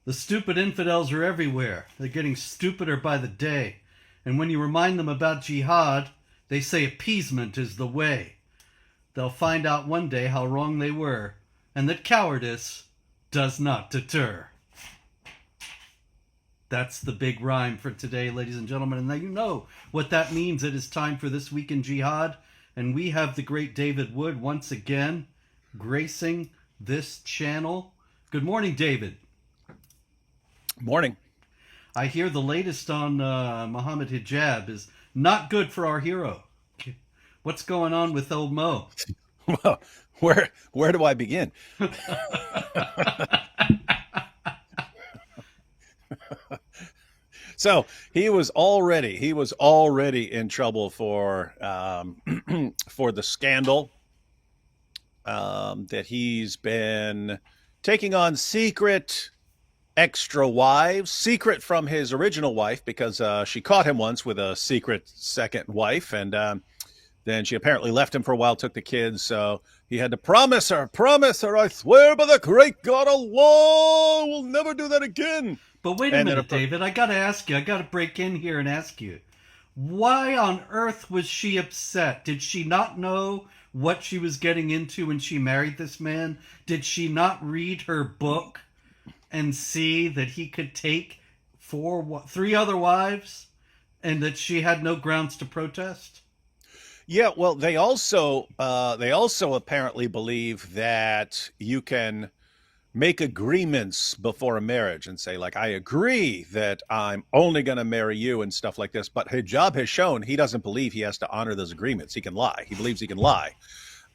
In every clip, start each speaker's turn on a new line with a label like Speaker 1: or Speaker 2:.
Speaker 1: The stupid infidels are everywhere. They're getting stupider by the day. And when you remind them about jihad, they say appeasement is the way. They'll find out one day how wrong they were, and that cowardice does not deter. That's the big rhyme for today, ladies and gentlemen. And now you know what that means. It is time for This Week in Jihad. And we have the great David Wood once again gracing this channel. Good morning, David.
Speaker 2: Morning.
Speaker 1: I hear the latest on Mohammed Hijab is not good for our hero. What's going on with old Mo?
Speaker 2: Well, where do I begin? So he was already in trouble for for the scandal that he's been taking on secret extra wives, secret from his original wife, because she caught him once with a secret second wife, and then she apparently left him for a while, took the kids, so he had to promise her, I swear by the great God Allah, we'll never do that again.
Speaker 1: But wait a minute, David, I gotta ask you, I gotta break in here and ask you, why on earth was she upset? Did she not know what she was getting into when she married this man? Did she not read her book and see that he could take three other wives and that she had no grounds to protest?
Speaker 2: Yeah, well, they also apparently believe that you can make agreements before a marriage and say, like, I agree that I'm only going to marry you and stuff like this. But Hijab has shown he doesn't believe he has to honor those agreements. He can lie. He believes he can lie.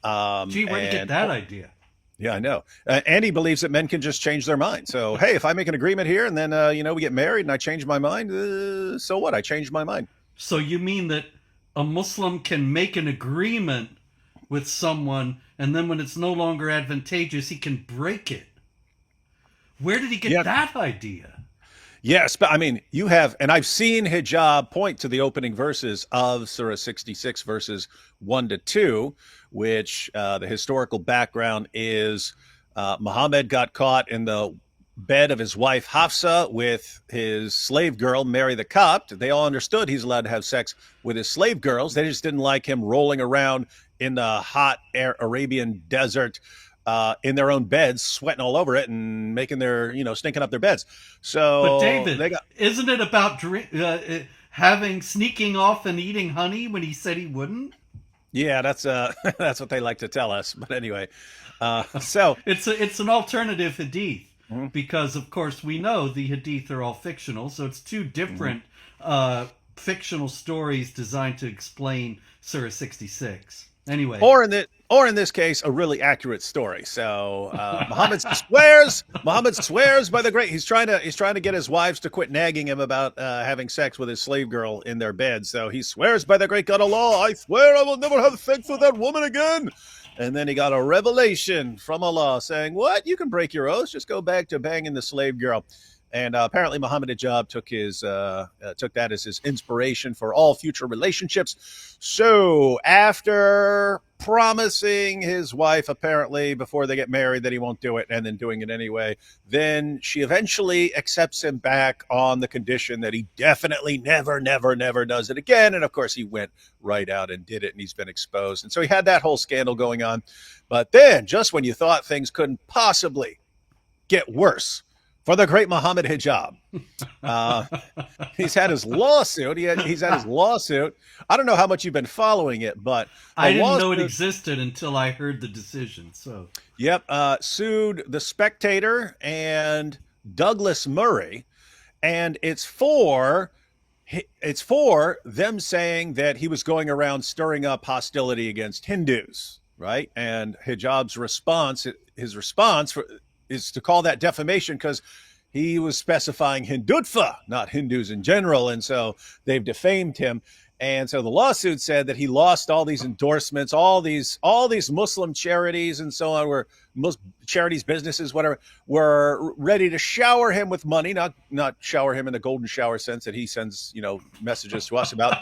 Speaker 1: Gee, where'd you get that idea?
Speaker 2: Yeah, I know. And he believes that men can just change their mind. So, hey, if I make an agreement here and then, we get married and I change my mind, so what? I changed my mind.
Speaker 1: So you mean that a Muslim can make an agreement with someone and then when it's no longer advantageous, he can break it? Where did he get that idea?
Speaker 2: Yes, but I mean, you have, and I've seen Hijab point to the opening verses of Surah 66, verses 1-2, which the historical background is Muhammad got caught in the bed of his wife Hafsa with his slave girl, Mary the Copt. They all understood he's allowed to have sex with his slave girls. They just didn't like him rolling around in the hot Arabian desert in their own beds, sweating all over it and making their, stinking up their beds. So,
Speaker 1: but David, isn't it about sneaking off and eating honey when he said he wouldn't?
Speaker 2: Yeah, that's that's what they like to tell us. But anyway, so
Speaker 1: it's an alternative hadith because, of course, we know the hadith are all fictional. So it's two different fictional stories designed to explain Surah 66. Anyway,
Speaker 2: or in this case, a really accurate story. So Muhammad swears by the great. He's trying to get his wives to quit nagging him about having sex with his slave girl in their bed. So he swears by the great God Allah, I swear I will never have sex with that woman again. And then he got a revelation from Allah saying, "What? You can break your oaths. Just go back to banging the slave girl." And apparently Mohammed Hijab took that as his inspiration for all future relationships. So after promising his wife, apparently, before they get married, that he won't do it, and then doing it anyway, then she eventually accepts him back on the condition that he definitely never does it again. And of course, he went right out and did it, and he's been exposed. And so he had that whole scandal going on. But then, just when you thought things couldn't possibly get worse for the great Mohammed Hijab, he's had his lawsuit. He's had his lawsuit. I don't know how much you've been following it, but
Speaker 1: I didn't know it existed until I heard the decision. So,
Speaker 2: yep, sued The Spectator and Douglas Murray, and it's for them saying that he was going around stirring up hostility against Hindus, right? And Hijab's response, is to call that defamation because he was specifying Hindutva, not Hindus in general. And so they've defamed him. And so the lawsuit said that he lost all these endorsements, all these Muslim charities and so on, were charities, businesses, whatever, were ready to shower him with money, not shower him in the golden shower sense that he sends, messages to us about.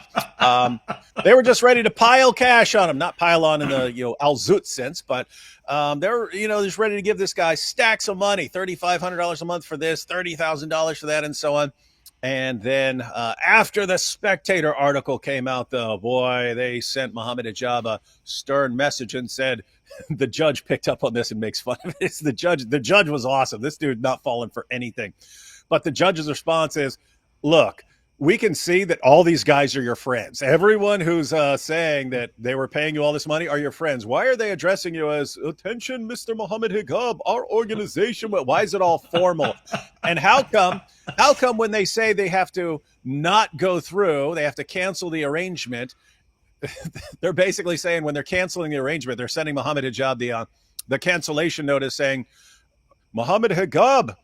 Speaker 2: They were just ready to pile cash on him, not pile on in the, Al Zut sense, but they were, just ready to give this guy stacks of money, $3,500 a month for this, $30,000 for that, and so on. And then after the Spectator article came out, though, boy, they sent Mohammed Hijab a stern message and said the judge picked up on this and makes fun of it. The judge was awesome. This dude not falling for anything. But the judge's response is, look, we can see that all these guys are your friends. Everyone who's saying that they were paying you all this money are your friends. Why are they addressing you as, attention, Mr. Mohammed Hijab, our organization? Why is it all formal? And how come when they say they have to not go through, they have to cancel the arrangement, they're basically saying when they're canceling the arrangement, they're sending Mohammed Hijab the cancellation notice saying, Mohammed Hijab,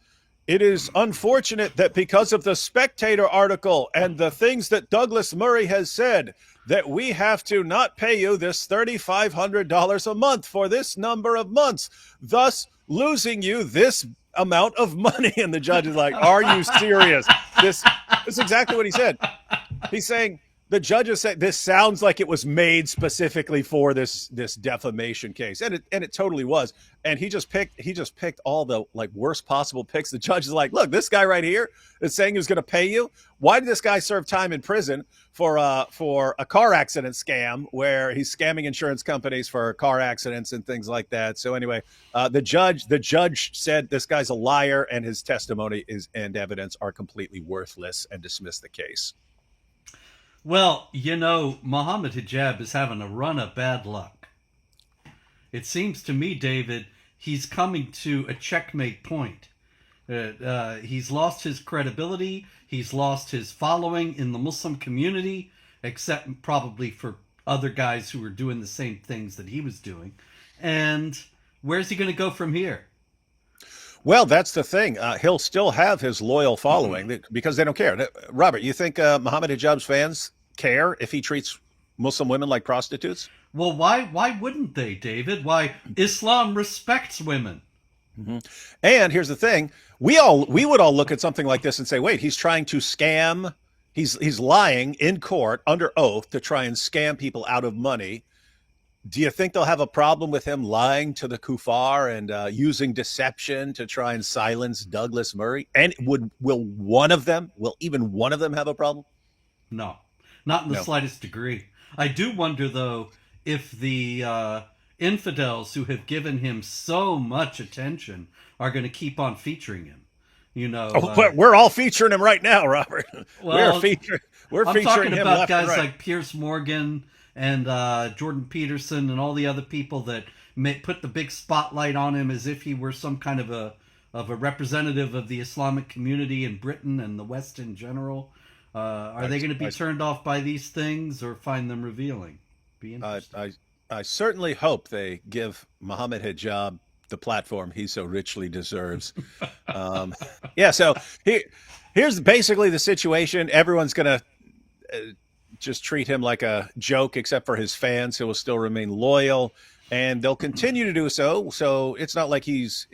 Speaker 2: it is unfortunate that because of the Spectator article and the things that Douglas Murray has said, that we have to not pay you this $3,500 a month for this number of months, thus losing you this amount of money. And the judge is like, are you serious? This is exactly what he said. He's saying, the judge is saying, this sounds like it was made specifically for this defamation case, and it totally was. And he just picked all the worst possible picks. The judge is like, look, this guy right here is saying he was going to pay you. Why did this guy serve time in prison for a car accident scam where he's scamming insurance companies for car accidents and things like that? So anyway, the judge said this guy's a liar and his testimony and evidence are completely worthless and dismissed the case.
Speaker 1: Well, Mohammed Hijab is having a run of bad luck. It seems to me, David, he's coming to a checkmate point. He's lost his credibility. He's lost his following in the Muslim community, except probably for other guys who were doing the same things that he was doing. And where's he going to go from here?
Speaker 2: Well, that's the thing. He'll still have his loyal following because they don't care. Robert, you think Mohammed Hijab's fans care if he treats Muslim women like prostitutes?
Speaker 1: Well, why wouldn't they, David? Why? Islam respects women.
Speaker 2: Mm-hmm. And here's the thing. We would all look at something like this and say, wait, he's trying to scam. He's lying in court under oath to try and scam people out of money. Do you think they'll have a problem with him lying to the kuffar and using deception to try and silence Douglas Murray? And will even one of them have a problem?
Speaker 1: No, not in the slightest degree. I do wonder, though, if the infidels who have given him so much attention are going to keep on featuring him.
Speaker 2: We're all featuring him right now, Robert.
Speaker 1: Well,
Speaker 2: we're featuring
Speaker 1: I'm talking
Speaker 2: him
Speaker 1: about
Speaker 2: left
Speaker 1: guys
Speaker 2: and right.
Speaker 1: like Piers Morgan and Jordan Peterson and all the other people that put the big spotlight on him as if he were some kind of a representative of the Islamic community in Britain and the West in general. Are they going to be turned off by these things or find them revealing? Be interesting.
Speaker 2: I certainly hope they give Mohammed Hijab the platform he so richly deserves. So here's basically the situation. Everyone's going to just treat him like a joke, except for his fans who will still remain loyal, and they'll continue to do so. So it's not like he's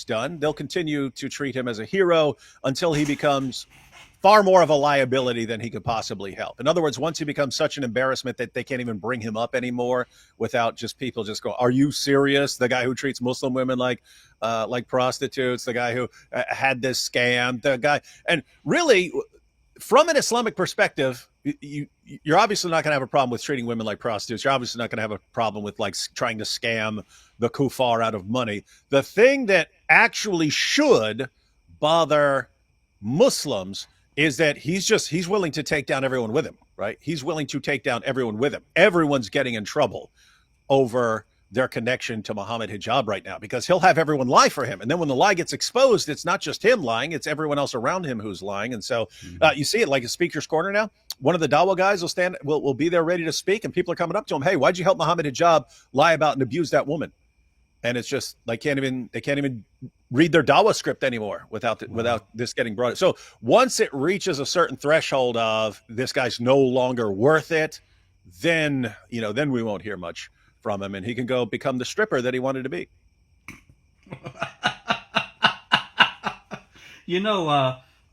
Speaker 2: done. They'll continue to treat him as a hero until he becomes far more of a liability than he could possibly help. In other words, once he becomes such an embarrassment that they can't even bring him up anymore without just people just go, are you serious? The guy who treats Muslim women like prostitutes, the guy who had this scam, the guy. And really, from an Islamic perspective, you're obviously not going to have a problem with treating women like prostitutes. You're obviously not going to have a problem with trying to scam the kuffar out of money. The thing that actually should bother Muslims is that he's willing to take down everyone with him, right? He's willing to take down everyone with him. Everyone's getting in trouble over their connection to Mohammed Hijab right now because he'll have everyone lie for him. And then when the lie gets exposed, it's not just him lying, it's everyone else around him who's lying. And so you see it like a speaker's corner now. One of the Dawa guys will be there ready to speak, and people are coming up to him, hey, why'd you help Mohammed Hijab lie about and abuse that woman? and it's just they can't even read their Dawa script anymore without this getting brought. So once it reaches a certain threshold of this guy's no longer worth it, then then we won't hear much from him, and he can go become the stripper that he wanted to be.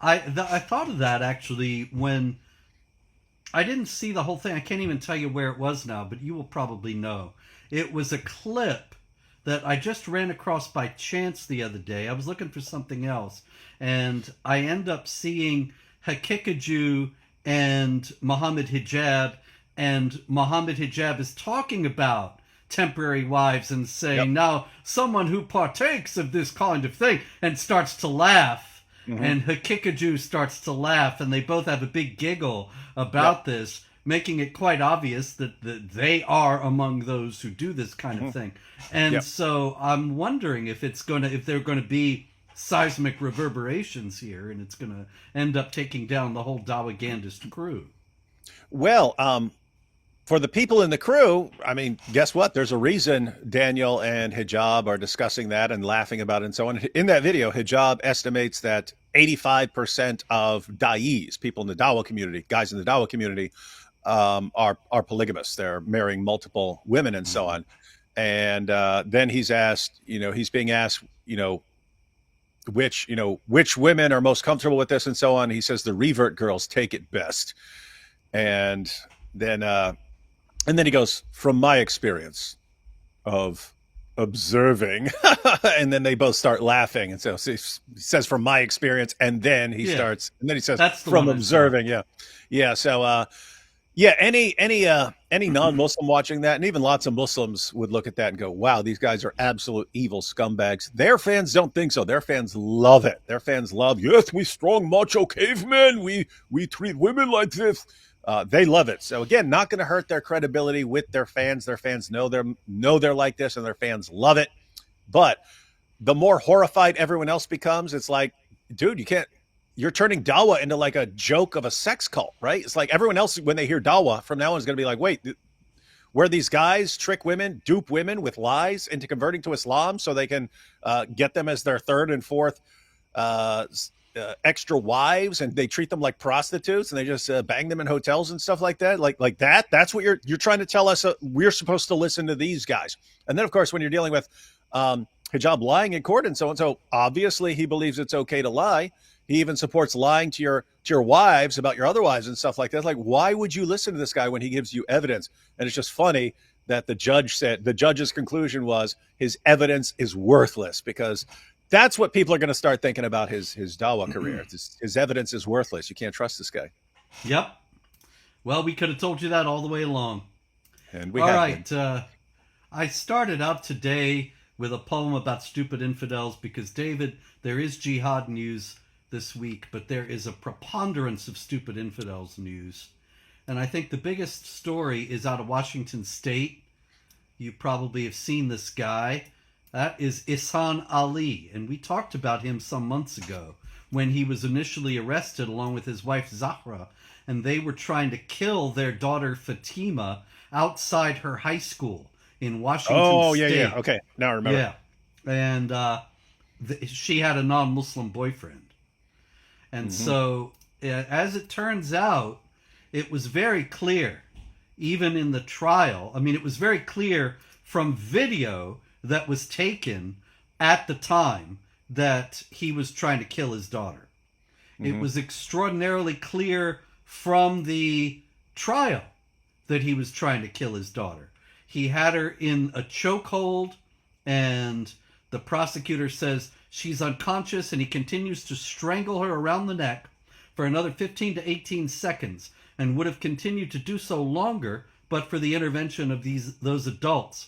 Speaker 1: I thought of that actually when I didn't see the whole thing. I can't even tell you where it was now, but you will probably know. It was a clip that I just ran across by chance the other day. I was looking for something else, and I end up seeing Hakikaju and Mohammed Hijab, and Mohammed Hijab is talking about temporary wives and saying, now someone who partakes of this kind of thing, and starts to laugh. And Hakikaju starts to laugh, and they both have a big giggle about this, making it quite obvious that they are among those who do this kind of thing. And so I'm wondering if they're going to be seismic reverberations here, and it's going to end up taking down the whole Dawagandist crew.
Speaker 2: Well, for the people in the crew, I mean, guess what? There's a reason Daniel and Hijab are discussing that and laughing about it and so on. In that video, Hijab estimates that 85% of Da'is, people in the Dawa community, guys in the Dawa community, are polygamous. They're marrying multiple women and so on. And then he's being asked, which women are most comfortable with this and so on. He says the revert girls take it best. And then he goes, from my experience of observing, and then they both start laughing. And so he says, from my experience, and then he starts, and then he says, that's from observing. Yeah. So, any non-Muslim watching that, and even lots of Muslims would look at that and go, wow, these guys are absolute evil scumbags. Their fans don't think so. Their fans love it. Their fans love, yes, we strong macho cavemen. We treat women like this. They love it. So again, not going to hurt their credibility with their fans. Their fans know they're like this, and their fans love it. But the more horrified everyone else becomes, it's like, dude, you're turning Dawa into like a joke of a sex cult, right? It's like everyone else, when they hear Dawa from now on, is going to be like, wait, where these guys trick women, dupe women with lies into converting to Islam so they can get them as their third and fourth extra wives, and they treat them like prostitutes, and they just bang them in hotels and stuff like that. Like that. That's what you're trying to tell us. We're supposed to listen to these guys. And then, of course, when you're dealing with Hijab lying in court and so on, so obviously he believes it's okay to lie. He even supports lying to your wives about your other wives and stuff like that. Like, why would you listen to this guy when he gives you evidence? And it's just funny that the judge's conclusion was his evidence is worthless, because that's what people are going to start thinking about his Dawa career. His evidence is worthless. You can't trust this guy.
Speaker 1: Yep. Well, we could have told you that all the way along.
Speaker 2: And we
Speaker 1: all right. I started out today with a poem about stupid infidels because, David, there is Jihad news this week, but there is a preponderance of stupid infidels news. And I think the biggest story is out of Washington State. You probably have seen this guy. That is Ihsan Ali, and we talked about him some months ago when he was initially arrested along with his wife Zahra, and they were trying to kill their daughter Fatima outside her high school in Washington State.
Speaker 2: Oh, yeah. Okay, now I remember.
Speaker 1: Yeah, and she had a non-Muslim boyfriend. And so, as it turns out, it was very clear, even in the trial. I mean, it was very clear from video that was taken at the time that he was trying to kill his daughter. It was extraordinarily clear from the trial that he was trying to kill his daughter. He had her in a chokehold, and the prosecutor says she's unconscious, and he continues to strangle her around the neck for another 15 to 18 seconds, and would have continued to do so longer but for the intervention of those adults.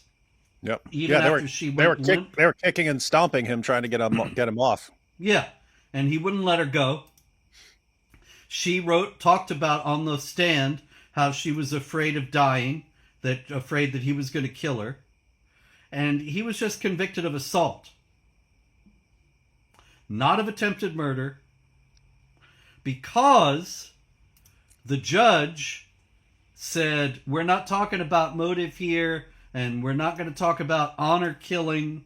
Speaker 2: Yep.
Speaker 1: Even after
Speaker 2: they were kicking and stomping him, trying to get him off.
Speaker 1: Yeah, and he wouldn't let her go. She talked about on the stand how she was afraid of dying, afraid that he was going to kill her, and he was just convicted of assault, not of attempted murder, because the judge said, we're not talking about motive here, and we're not going to talk about honor killing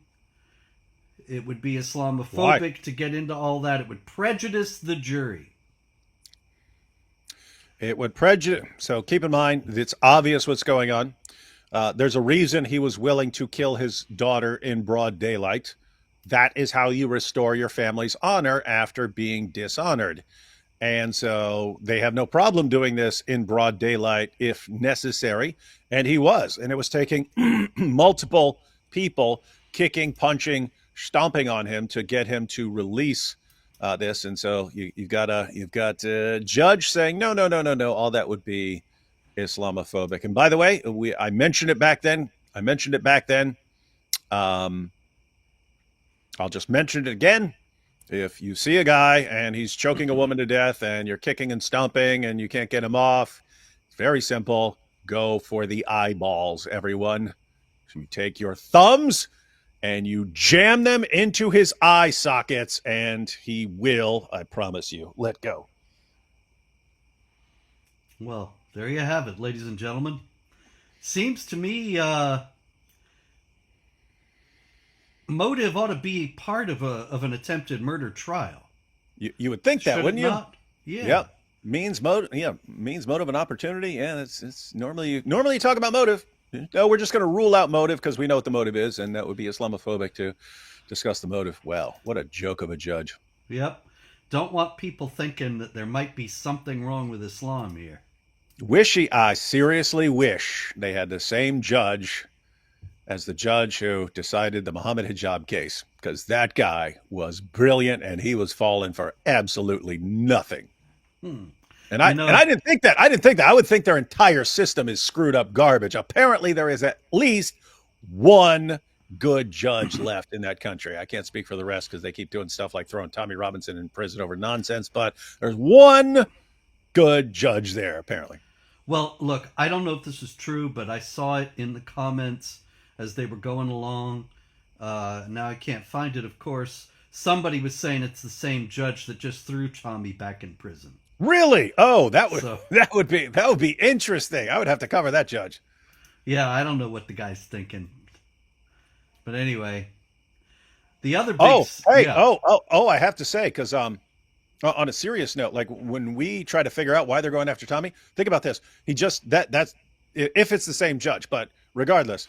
Speaker 1: it would be Islamophobic
Speaker 2: Why?
Speaker 1: to get into all that. It would prejudice the jury.
Speaker 2: It would prejudice. So keep in mind, it's obvious what's going on. There's a reason he was willing to kill his daughter in broad daylight. That is how you restore your family's honor after being dishonored. And so they have no problem doing this in broad daylight if necessary. And he was. And it was taking multiple people kicking, punching, stomping on him to get him to release this. And so you've got a judge saying, no, no, no, no, no. All that would be Islamophobic. And by the way, I mentioned it back then. I'll just mention it again. If you see a guy and he's choking a woman to death and you're kicking and stomping and you can't get him off, it's very simple. Go for the eyeballs, everyone. So you take your thumbs and you jam them into his eye sockets and he will, I promise you, let go.
Speaker 1: Well, there you have it, ladies and gentlemen. Seems to me motive ought to be part of an attempted murder trial.
Speaker 2: You would think that,
Speaker 1: Should
Speaker 2: wouldn't
Speaker 1: it
Speaker 2: you?
Speaker 1: not? Yeah.
Speaker 2: Yep. Means motive. Yeah, means motive and opportunity. Yeah, it's normally you talk about motive. No, we're just going to rule out motive because we know what the motive is, and that would be Islamophobic to discuss the motive. Well, what a joke of a judge.
Speaker 1: Yep. Don't want people thinking that there might be something wrong with Islam here.
Speaker 2: I seriously wish they had the same judge as the judge who decided the Mohammed Hijab case, because that guy was brilliant and he was falling for absolutely nothing. And I didn't think that. I would think their entire system is screwed up garbage. Apparently, there is at least one good judge left in that country. I can't speak for the rest because they keep doing stuff like throwing Tommy Robinson in prison over nonsense. But there's one good judge there, apparently.
Speaker 1: Well, look, I don't know if this is true, but I saw it in the comments as they were going along. Now I can't find it, of course. Somebody was saying it's the same judge that just threw Tommy back in prison.
Speaker 2: Really? Oh, that would be interesting. I would have to cover that judge.
Speaker 1: Yeah, I don't know what the guy's thinking. But anyway, the other big...
Speaker 2: I have to say, because on a serious note, like when we try to figure out why they're going after Tommy, think about this. That's if it's the same judge, but regardless,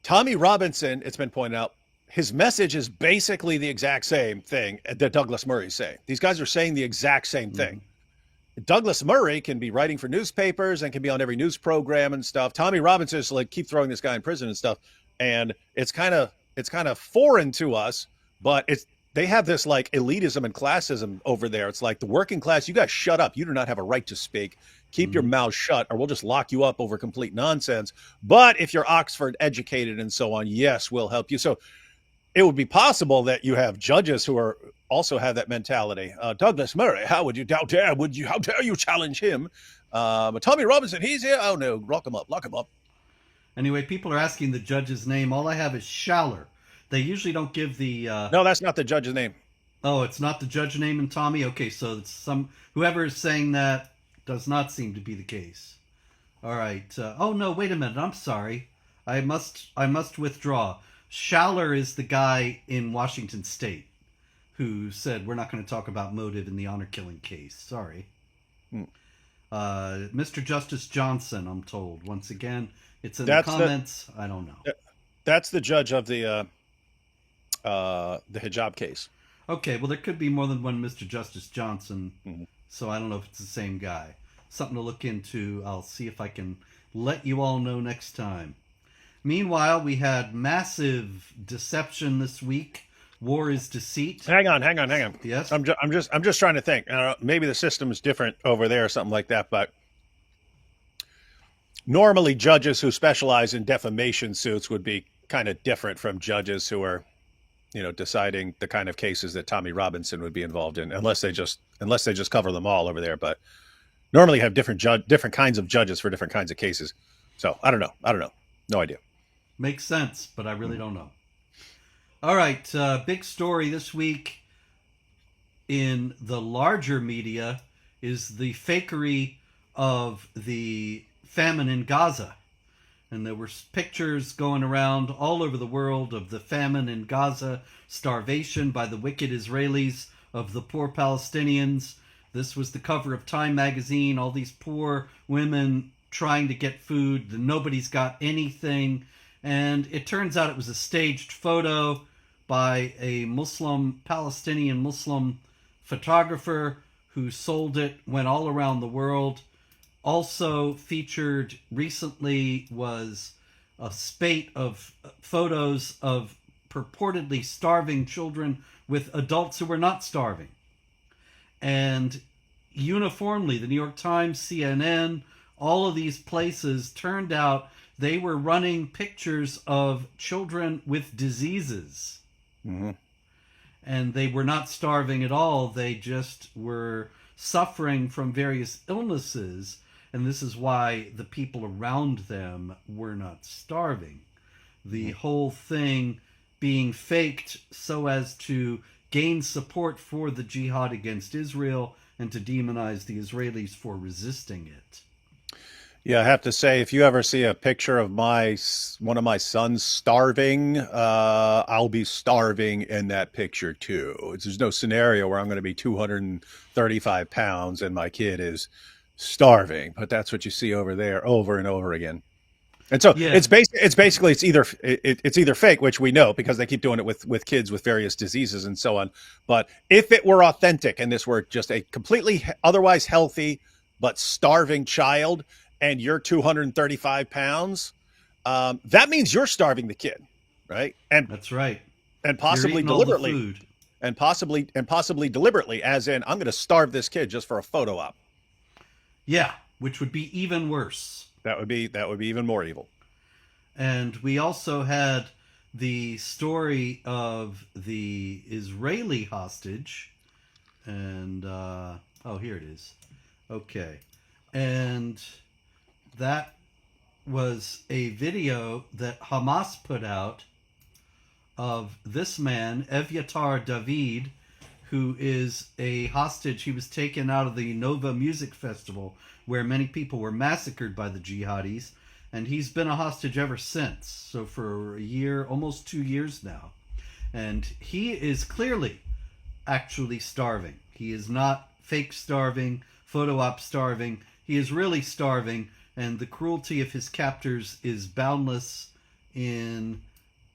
Speaker 2: Tommy Robinson, it's been pointed out, his message is basically the exact same thing that Douglas Murray's saying. These guys are saying the exact same thing. Douglas Murray can be writing for newspapers and can be on every news program and stuff. Tommy Robinson is like, keep throwing this guy in prison and stuff. And it's kind of foreign to us, but they have this like elitism and classism over there. It's like the working class, you guys shut up. You do not have a right to speak. Keep your mouth shut or we'll just lock you up over complete nonsense. But if you're Oxford educated and so on, yes, we'll help you. So it would be possible that you have judges who are also have that mentality. Douglas Murray, how dare you challenge him? Tommy Robinson, he's here. Oh no, lock him up.
Speaker 1: Anyway, people are asking the judge's name. All I have is Schaller. They usually don't give the...
Speaker 2: No, that's not the judge's name.
Speaker 1: Oh, it's not the judge name in Tommy? Okay, so it's whoever is saying that does not seem to be the case. All right. Oh, no, wait a minute. I'm sorry. I must withdraw. Schaller is the guy in Washington State who said, we're not going to talk about motive in the honor killing case. Sorry. Mr. Justice Johnson, I'm told. Once again, it's in the comments. I don't know.
Speaker 2: That's the judge of the hijab case.
Speaker 1: Okay, well, there could be more than one Mr. Justice Johnson, so I don't know if it's the same guy. Something to look into. I'll see if I can let you all know next time. Meanwhile, we had massive deception this week. War is deceit.
Speaker 2: Hang on.
Speaker 1: Yes?
Speaker 2: I'm just trying to think. Maybe the system is different over there or something like that, but normally judges who specialize in defamation suits would be kind of different from judges who are, deciding the kind of cases that Tommy Robinson would be involved in, unless they just cover them all over there. But normally have different kinds of judges for different kinds of cases. So I don't know. No idea.
Speaker 1: Makes sense, but I really don't know. All right, big story this week in the larger media is the fakery of the famine in Gaza. And there were pictures going around all over the world of the famine in Gaza, starvation by the wicked Israelis, of the poor Palestinians. This was the cover of Time magazine, all these poor women trying to get food. Nobody's got anything. And it turns out it was a staged photo by a Palestinian Muslim photographer who sold it, went all around the world. Also featured recently was a spate of photos of purportedly starving children with adults who were not starving. And uniformly, the New York Times, CNN, all of these places, turned out they were running pictures of children with diseases.
Speaker 2: Mm-hmm.
Speaker 1: And they were not starving at all. They just were suffering from various illnesses. And this is why the people around them were not starving. The whole thing being faked so as to gain support for the jihad against Israel and to demonize the Israelis for resisting it.
Speaker 2: Yeah, I have to say, if you ever see a picture of one of my sons starving, I'll be starving in that picture too. There's no scenario where I'm going to be 235 pounds and my kid is starving, but that's what you see over there over and over again. And so
Speaker 1: Yeah.
Speaker 2: it's basically it's either fake, which we know because they keep doing it with kids with various diseases and so on. But if it were authentic and this were just a completely otherwise healthy but starving child, and you're 235 pounds, that means you're starving the kid, right? And
Speaker 1: that's right.
Speaker 2: And possibly
Speaker 1: You're eating all the
Speaker 2: deliberately,
Speaker 1: food.
Speaker 2: and possibly deliberately, as in I'm going to starve this kid just for a photo op.
Speaker 1: Yeah, which would be even worse.
Speaker 2: That would be even more evil.
Speaker 1: And we also had the story of the Israeli hostage. And, here it is. Okay. And that was a video that Hamas put out of this man, Evyatar David, who is a hostage. He was taken out of the Nova Music Festival, where many people were massacred by the jihadis, and he's been a hostage ever since. So for a year, almost 2 years now. And he is clearly actually starving. He is not fake starving, photo op starving. He is really starving, and the cruelty of his captors is boundless. In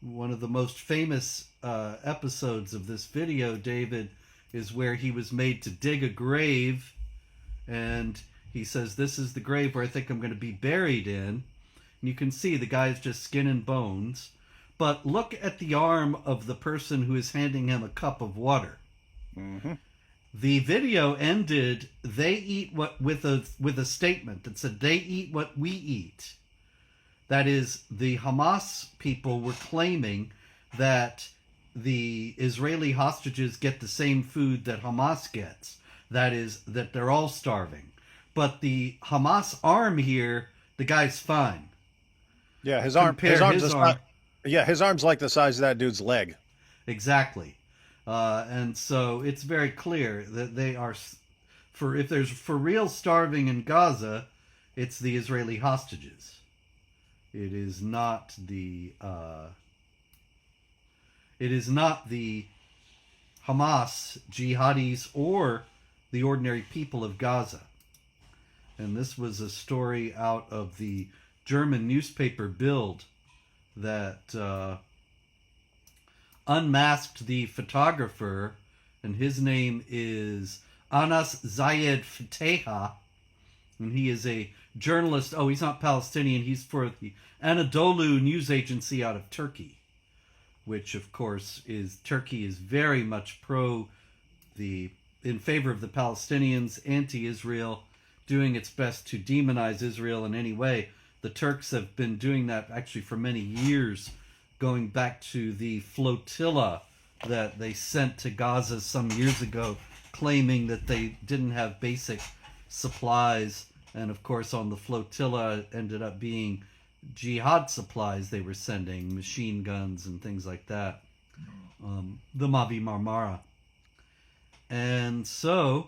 Speaker 1: one of the most famous episodes of this video, David, is where he was made to dig a grave, and he says, "This is the grave where I think I'm going to be buried in." And you can see the guy's just skin and bones. But look at the arm of the person who is handing him a cup of water.
Speaker 2: Mm-hmm.
Speaker 1: The video ended, they eat what with a statement that said, "They eat what we eat." That is, the Hamas people were claiming that the Israeli hostages get the same food that Hamas gets. That is, that they're all starving. But the Hamas arm here, the guy's fine.
Speaker 2: Yeah, his arm's like the size of that dude's leg.
Speaker 1: Exactly. And so it's very clear that they are, if there's for real starving in Gaza, it's the Israeli hostages. It is not the Hamas, jihadis, or the ordinary people of Gaza. And this was a story out of the German newspaper Bild that unmasked the photographer, and his name is Anas Zayed Fateha, and he is a journalist. Oh, he's not Palestinian. He's for the Anadolu news agency out of Turkey, which, of course, Turkey is very much in favor of the Palestinians, anti-Israel, doing its best to demonize Israel in any way. The Turks have been doing that actually for many years, going back to the flotilla that they sent to Gaza some years ago, claiming that they didn't have basic supplies. And of course, on the flotilla ended up being jihad supplies they were sending, machine guns and things like that. The Mavi Marmara. And so,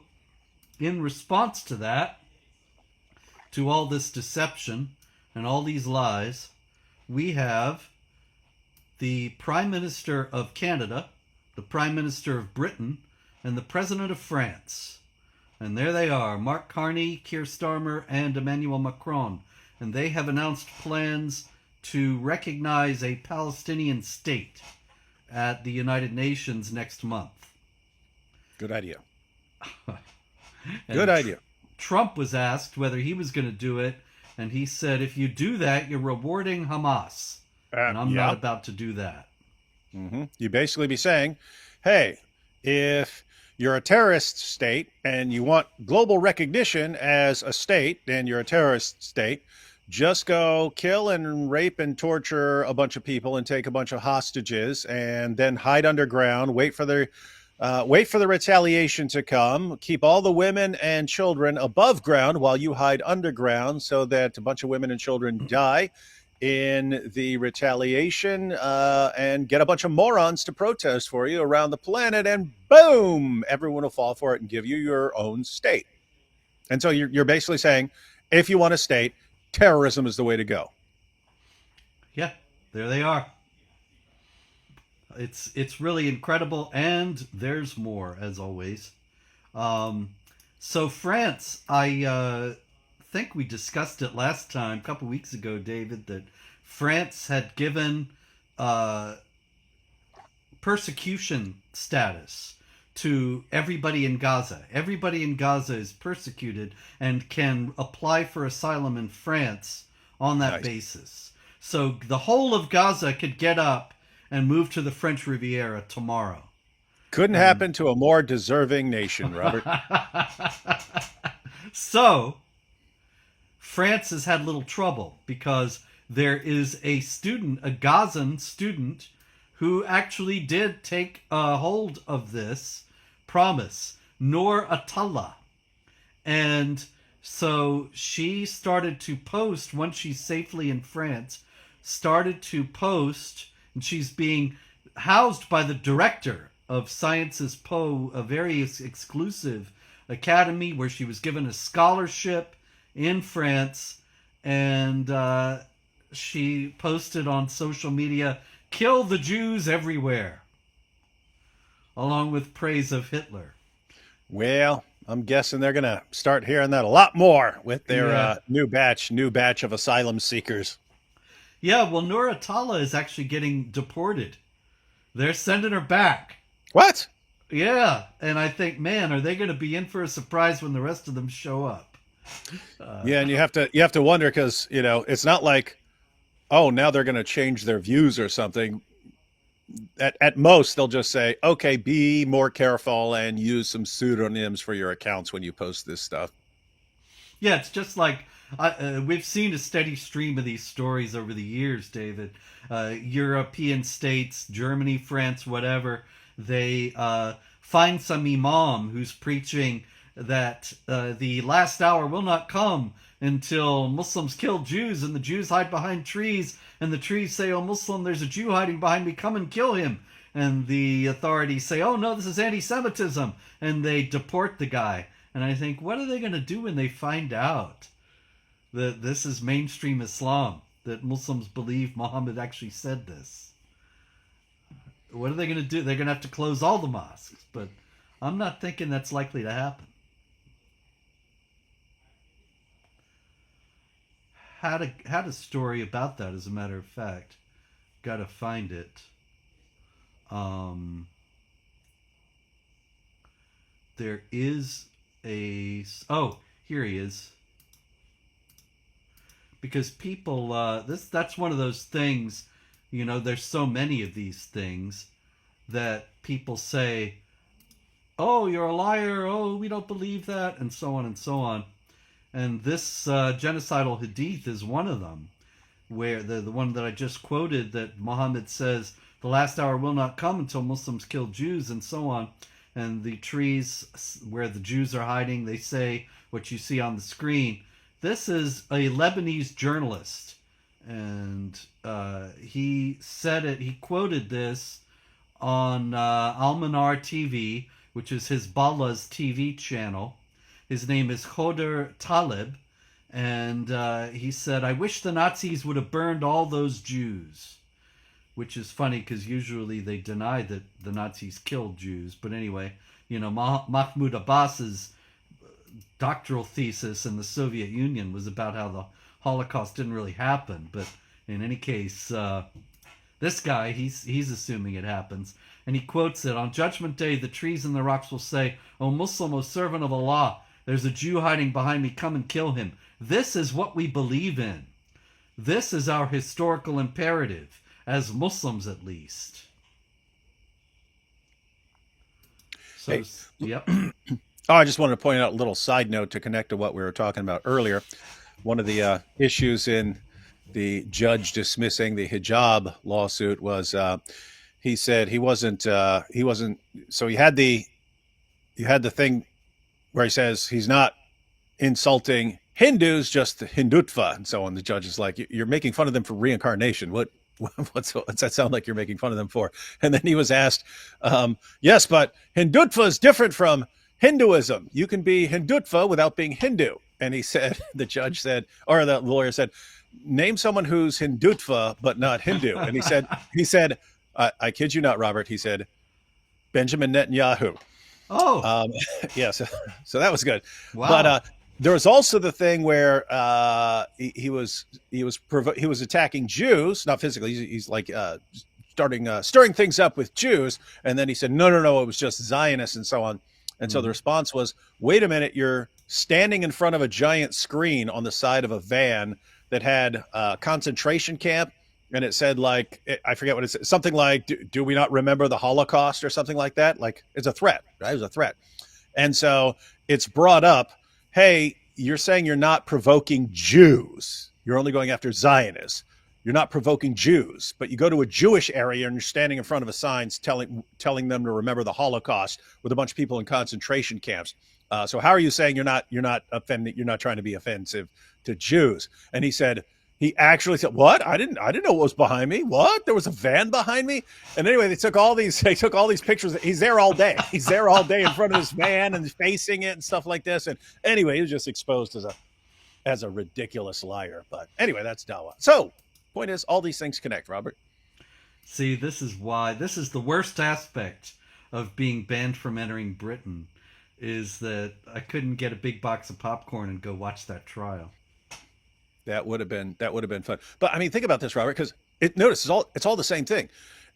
Speaker 1: in response to that, to all this deception, and all these lies, we have the Prime Minister of Canada, the Prime Minister of Britain, and the President of France. And there they are, Mark Carney, Keir Starmer, and Emmanuel Macron. And they have announced plans to recognize a Palestinian state at the United Nations next month.
Speaker 2: Good idea. Good idea.
Speaker 1: Trump was asked whether he was going to do it, and he said, if you do that, you're rewarding Hamas. And I'm not about to do that.
Speaker 2: Mm-hmm. You basically be saying, hey, if you're a terrorist state and you want global recognition as a state, and you're a terrorist state, just go kill and rape and torture a bunch of people and take a bunch of hostages and then hide underground, wait for the retaliation to come, keep all the women and children above ground while you hide underground so that a bunch of women and children die in the retaliation, and get a bunch of morons to protest for you around the planet, and boom, everyone will fall for it and give you your own state. And so you're basically saying, if you want a state, terrorism is the way to go. Yeah,
Speaker 1: there they are. It's really incredible, and there's more, as always. So France, I think we discussed it last time, a couple weeks ago, David, that France had given persecution status to everybody in Gaza. Everybody in Gaza is persecuted and can apply for asylum in France on that basis. So the whole of Gaza could get up and move to the French Riviera tomorrow.
Speaker 2: Couldn't happen to a more deserving nation, Robert.
Speaker 1: So France has had little trouble because there is a student, a Gazan student, who actually did take a hold of this promise, Noor Atalla. And so she started to post, once she's safely in France, started to post, and she's being housed by the director of Sciences Po, a very exclusive academy where she was given a scholarship in France, and she posted on social media, "Kill the Jews everywhere," along with praise of Hitler.
Speaker 2: Well, I'm guessing they're going to start hearing that a lot more with their new batch of asylum seekers.
Speaker 1: Yeah, well, Noor Atalla is actually getting deported. They're sending her back.
Speaker 2: What?
Speaker 1: Yeah, and I think, man, are they going to be in for a surprise when the rest of them show up?
Speaker 2: Yeah, and you have to wonder, because it's not like, oh, now they're going to change their views or something. At most, they'll just say, okay, be more careful and use some pseudonyms for your accounts when you post this stuff.
Speaker 1: Yeah, it's just like we've seen a steady stream of these stories over the years, David. European states, Germany, France, whatever, they find some imam who's preaching that the last hour will not come until Muslims kill Jews, and the Jews hide behind trees, and the trees say, "Oh, Muslim, there's a Jew hiding behind me, come and kill him." And the authorities say, "Oh no, this is anti-Semitism," and they deport the guy. And I think, what are they going to do when they find out that this is mainstream Islam, that Muslims believe Mohammed actually said this? What are they going to do? They're going to have to close all the mosques, but I'm not thinking that's likely to happen. Had a story about that, as a matter of fact. Got to find it. There is a... Oh, here he is. Because people... that's one of those things, there's so many of these things that people say, "Oh, you're a liar. Oh, we don't believe that," and so on and so on. And this genocidal hadith is one of them, where the one that I just quoted, that Muhammad says, "The last hour will not come until Muslims kill Jews," and so on. And the trees where the Jews are hiding, they say what you see on the screen. This is a Lebanese journalist, and he said it. He quoted this on Al-Manar TV, which is Hezbollah's TV channel. His name is Khodr Talib, And he said, "I wish the Nazis would have burned all those Jews," which is funny because usually they deny that the Nazis killed Jews. But anyway, Mahmoud Abbas's doctoral thesis in the Soviet Union was about how the Holocaust didn't really happen. But in any case, this guy, he's assuming it happens. And he quotes it, "On Judgment Day, the trees and the rocks will say, 'O Muslim, O servant of Allah, there's a Jew hiding behind me, come and kill him.' This is what we believe in. This is our historical imperative, as Muslims at least." So,
Speaker 2: Hey.
Speaker 1: yep.
Speaker 2: Oh, I just wanted to point out a little side note to connect to what we were talking about earlier. One of the issues in the judge dismissing the hijab lawsuit was he said he wasn't. So you had the thing where he says he's not insulting Hindus, just the Hindutva and so on. The judge is like, "You're making fun of them for reincarnation. What's that sound like you're making fun of them for?" And then he was asked, "Yes, but Hindutva is different from Hinduism. You can be Hindutva without being Hindu." And he said, the judge said, or the lawyer said, "Name someone who's Hindutva but not Hindu." And he said, I kid you not, Robert. He said, "Benjamin Netanyahu."
Speaker 1: Oh,
Speaker 2: Yeah. So that was good.
Speaker 1: wow.
Speaker 2: But there was also the thing where he was attacking Jews, not physically. He's like stirring things up with Jews, and then he said, no, it was just Zionists and so on. And so the response was, "Wait a minute, you're standing in front of a giant screen on the side of a van that had a concentration camp, and it said like, I forget what it said, something like, do we not remember the Holocaust or something like that? Like, it's a threat, right? It was a threat." And so it's brought up, hey, you're saying you're not provoking Jews. You're only going after Zionists. You're not provoking Jews, but you go to a Jewish area and you're standing in front of a sign telling them to remember the Holocaust with a bunch of people in concentration camps. So how are you saying you're not offending? You're not trying to be offensive to Jews? And he actually said, "What? I didn't know what was behind me. What? There was a van behind me." And anyway, they took all these pictures. He's there all day. He's there all day in front of this van and facing it and stuff like this. And anyway, he was just exposed as a ridiculous liar. But anyway, that's Dawa. So point is, all these things connect, Robert.
Speaker 1: See, this is the worst aspect of being banned from entering Britain, is that I couldn't get a big box of popcorn and go watch that trial.
Speaker 2: That would have been fun. But I mean, think about this, Robert, because it's all the same thing.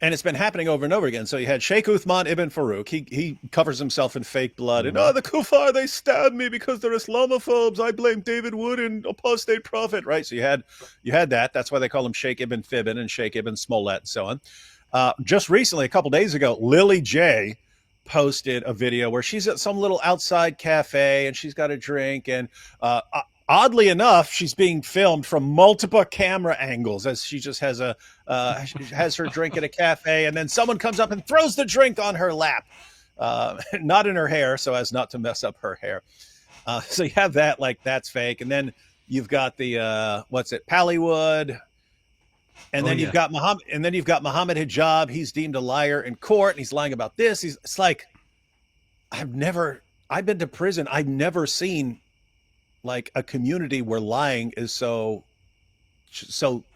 Speaker 2: And it's been happening over and over again. So you had Sheikh Uthman ibn Farouk. He covers himself in fake blood. And, the kuffar, they stabbed me because they're Islamophobes. I blame David Wood and apostate prophet, right? So you had that. That's why they call him Sheikh ibn Fibbin and Sheikh ibn Smollett and so on. Just recently, a couple days ago, Lily J posted a video where she's at some little outside cafe and she's got a drink. And oddly enough, she's being filmed from multiple camera angles as she just has has her drink at a cafe, and then someone comes up and throws the drink on her lap, not in her hair, so as not to mess up her hair. So you have that, like, that's fake, and then you've got the Pallywood, and then you've got Muhammad, Mohammed Hijab. He's deemed a liar in court, and he's lying about this. It's like, I've been to prison. I've never seen like a community where lying is so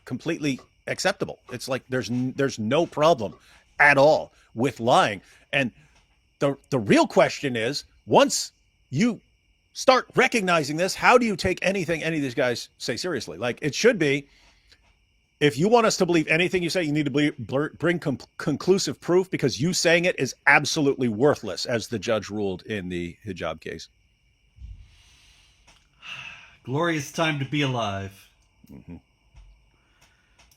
Speaker 2: completely acceptable. It's like there's no problem at all with lying. And the real question is, once you start recognizing this, how do you take anything any of these guys say seriously? Like, it should be, if you want us to believe anything you say, you need to bring conclusive proof, because you saying it is absolutely worthless, as the judge ruled in the hijab case.
Speaker 1: Glorious time to be alive.
Speaker 2: Mm-hmm.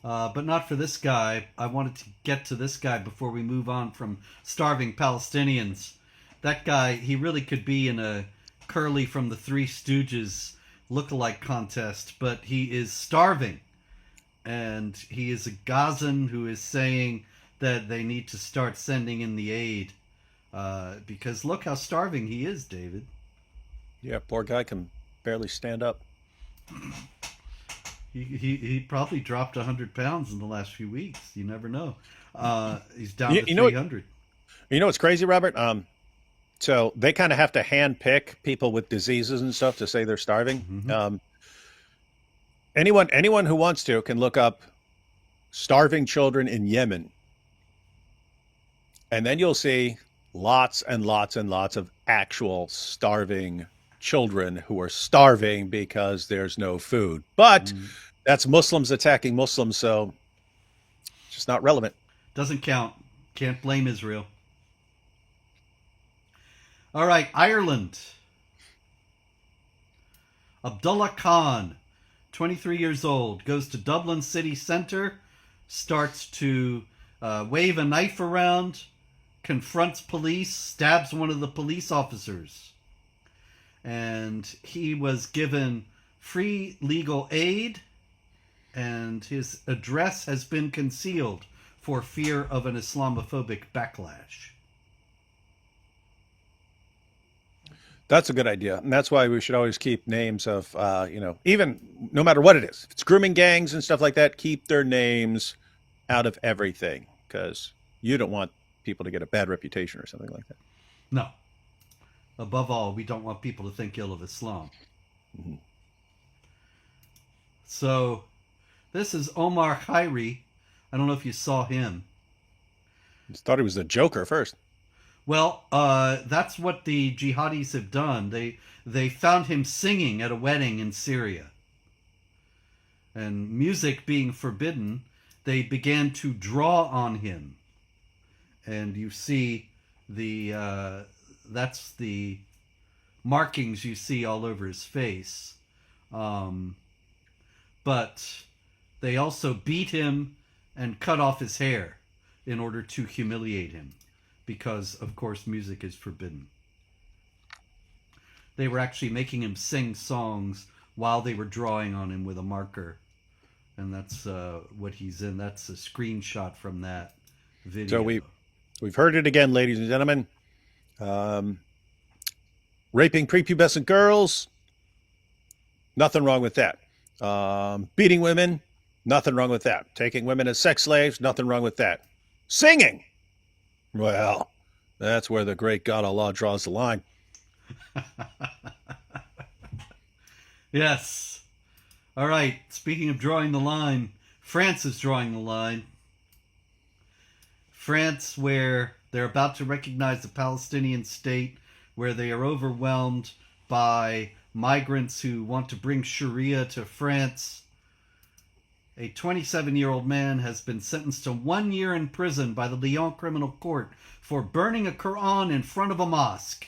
Speaker 1: But not for this guy. I wanted to get to this guy before we move on from starving Palestinians. That guy, he really could be in a Curly from the Three Stooges lookalike contest, but he is starving. And he is a Gazan who is saying that they need to start sending in the aid. Because look how starving he is, David.
Speaker 2: Yeah, poor guy can barely stand up.
Speaker 1: He probably dropped 100 pounds in the last few weeks. You never know. He's down to 300.
Speaker 2: You know what's crazy, Robert? So they kind of have to hand pick people with diseases and stuff to say they're starving.
Speaker 1: Mm-hmm.
Speaker 2: Anyone who wants to can look up starving children in Yemen, and then you'll see lots and lots and lots of actual starving children who are starving because there's no food. But that's Muslims attacking Muslims, so it's just not relevant.
Speaker 1: Doesn't count. Can't blame Israel. All right, Ireland. Abdullah Khan, 23 years old, goes to Dublin city centre, starts to wave a knife around, confronts police, stabs one of the police officers. And he was given free legal aid, and his address has been concealed for fear of an Islamophobic backlash.
Speaker 2: That's a good idea. And that's why we should always keep names of, even no matter what it is. If it's grooming gangs and stuff like that, keep their names out of everything, because you don't want people to get a bad reputation or something like that.
Speaker 1: No. Above all, we don't want people to think ill of Islam. Mm-hmm. So, this is Omar Khairi. I don't know if you saw him.
Speaker 2: I thought he was the Joker first.
Speaker 1: Well, that's what the jihadis have done. They found him singing at a wedding in Syria. And music being forbidden, they began to draw on him. And you see that's the markings you see all over his face. But they also beat him and cut off his hair in order to humiliate him, because, of course, music is forbidden. They were actually making him sing songs while they were drawing on him with a marker. And that's what he's in. That's a screenshot from that video.
Speaker 2: So we've heard it again, ladies and gentlemen. Raping prepubescent girls, nothing wrong with that. Beating women, nothing wrong with that. Taking women as sex slaves, nothing wrong with that. Singing, well, that's where the great God Allah draws the line.
Speaker 1: Yes. All right. Speaking of drawing the line, France is drawing the line. France, where they're about to recognize the Palestinian state, where they are overwhelmed by migrants who want to bring Sharia to France. A 27-year-old man has been sentenced to 1 year in prison by the Lyon Criminal Court for burning a Quran in front of a mosque.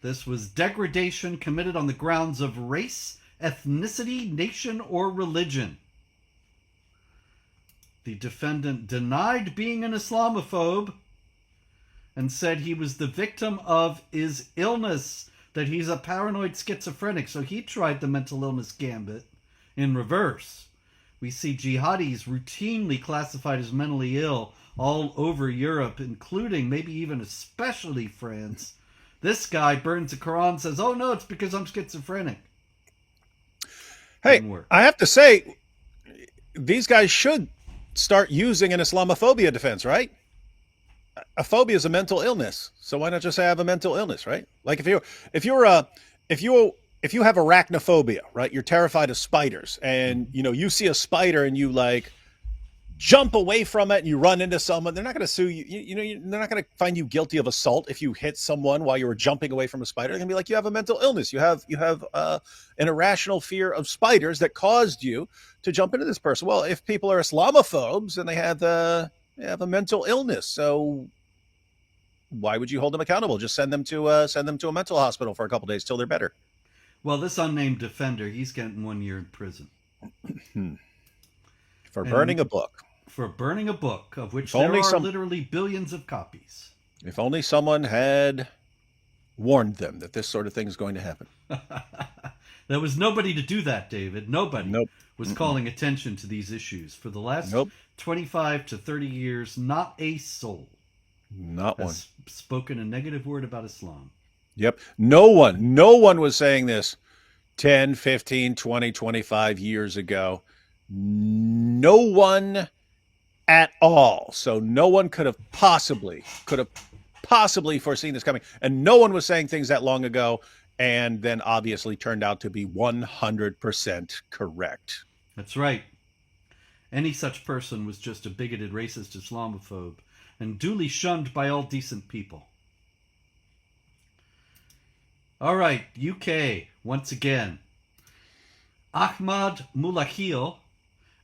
Speaker 1: This was degradation committed on the grounds of race, ethnicity, nation, or religion. The defendant denied being an Islamophobe and said he was the victim of his illness, that he's a paranoid schizophrenic. So he tried the mental illness gambit in reverse. We see jihadis routinely classified as mentally ill all over Europe, including maybe even especially France. This guy burns the Quran and says, oh no, it's because I'm schizophrenic.
Speaker 2: Hey, I have to say, these guys should start using an Islamophobia defense, right? A phobia is a mental illness, so why not just have a mental illness, right? Like if you have arachnophobia, right? You're terrified of spiders, and you see a spider and you like jump away from it and you run into someone. They're not going to sue you. They're not going to find you guilty of assault if you hit someone while you were jumping away from a spider. They're going to be like, you have a mental illness. You have an irrational fear of spiders that caused you to jump into this person. Well, if people are Islamophobes and they have a mental illness, so why would you hold them accountable? Just send them to a mental hospital for a couple days till they're better.
Speaker 1: Well, this unnamed defender, he's getting 1 year in prison.
Speaker 2: For burning a book.
Speaker 1: For burning a book, of which there are literally billions of copies.
Speaker 2: If only someone had warned them that this sort of thing is going to happen.
Speaker 1: There was nobody to do that, David. Nobody was calling attention to these issues. For the last 25 to 30 years, not a soul has spoken a negative word about Islam.
Speaker 2: Yep. No one was saying this 10, 15, 20, 25 years ago. No one at all. So no one could have possibly foreseen this coming. And no one was saying things that long ago and then obviously turned out to be 100% correct.
Speaker 1: That's right. Any such person was just a bigoted, racist Islamophobe and duly shunned by all decent people. All right, UK, once again. Ahmad Mulahil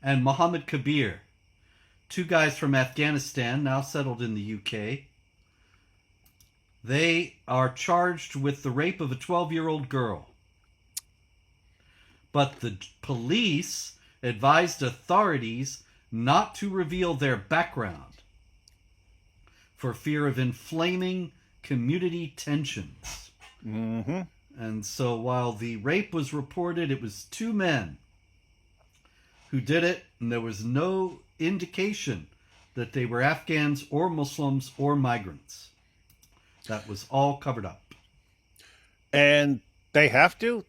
Speaker 1: and Mohammed Kabir, two guys from Afghanistan, now settled in the UK. They are charged with the rape of a 12-year-old girl. But the police advised authorities not to reveal their background for fear of inflaming community tensions.
Speaker 2: Mm-hmm.
Speaker 1: And so while the rape was reported, it was two men who did it, and there was no indication that they were Afghans or Muslims or migrants. That was all covered up.
Speaker 2: And they have to.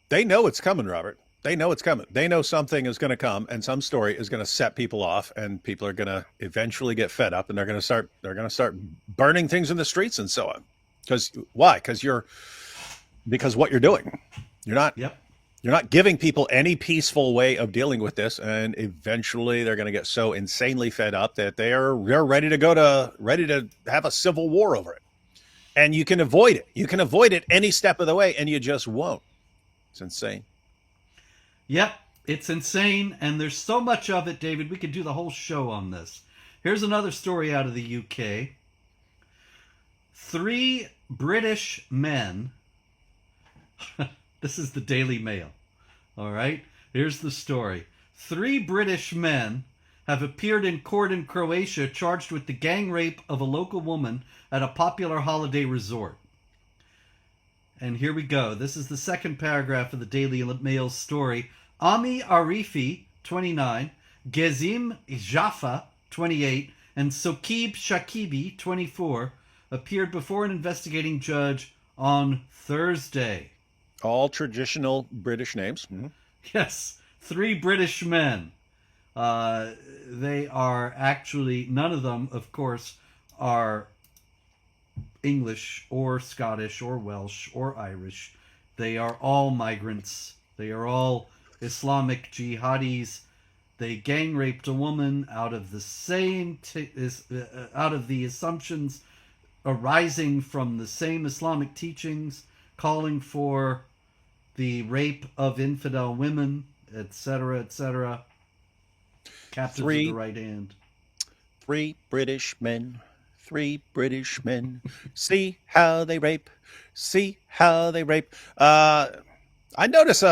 Speaker 2: They know it's coming, Robert. They know it's coming. They know something is going to come, and some story is going to set people off, and people are going to eventually get fed up, and they're going to start burning things in the streets and so on. Because why? Because what you're doing, you're not giving people any peaceful way of dealing with this, and eventually they're going to get so insanely fed up that they're ready to have a civil war over it. And you can avoid it. You can avoid it any step of the way, and you just won't. It's insane.
Speaker 1: Yep, it's insane, and there's so much of it, David. We could do the whole show on this. Here's another story out of the UK. 3 British men. This is the Daily Mail. All right, here's the story. 3 British men have appeared in court in Croatia charged with the gang rape of a local woman at a popular holiday resort. And here we go. This is the second paragraph of the Daily Mail's story. Ami Arifi, 29, Gezim Jaffa, 28, and Sokib Shakibi, 24, appeared before an investigating judge on Thursday.
Speaker 2: All traditional British names. Mm-hmm.
Speaker 1: Yes, 3 British men. They are actually, none of them, of course, are English or Scottish or Welsh or Irish. They are all migrants. They are all Islamic jihadis. They gang raped a woman out of the same out of the assumptions arising from the same Islamic teachings, calling for the rape of infidel women, etc., etc. Captains of the right hand.
Speaker 2: 3 British men. 3 British men. See how they rape. See how they rape. I notice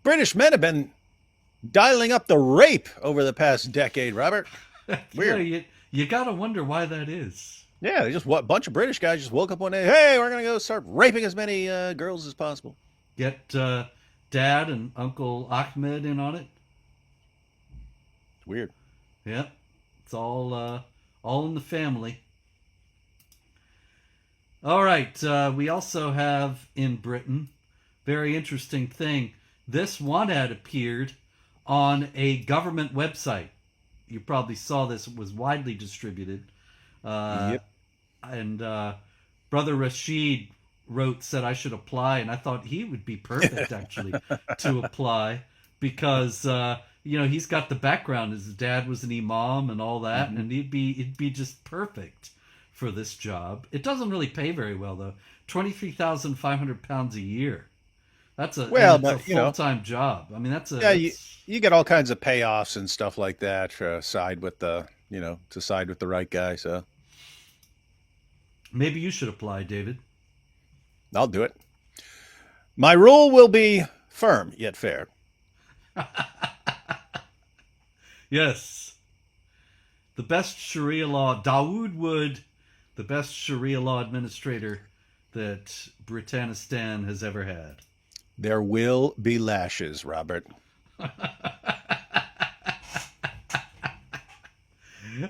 Speaker 2: British men have been dialing up the rape over the past decade, Robert. Weird.
Speaker 1: You got to wonder why that is.
Speaker 2: Yeah, a bunch of British guys just woke up one day. Hey, we're going to go start raping as many girls as possible.
Speaker 1: Get Dad and Uncle Ahmed in on it.
Speaker 2: Weird.
Speaker 1: Yeah, it's all in the family. All right, we also have in Britain, very interesting thing. This one ad appeared on a government website. You probably saw this; it was widely distributed.
Speaker 2: Yep.
Speaker 1: And Brother Rashid said I should apply, and I thought he would be perfect actually to apply because he's got the background. His dad was an imam and all that, and it'd be just perfect for this job. It doesn't really pay very well though. £23,500 a year. That's a full-time job. I mean,
Speaker 2: you get all kinds of payoffs and stuff like that to side with the right guy. So
Speaker 1: maybe you should apply, David.
Speaker 2: I'll do it. My rule will be firm yet fair.
Speaker 1: Yes. The best Sharia law, Dawood Wood, the best Sharia law administrator that Britannistan has ever had.
Speaker 2: There will be lashes, Robert.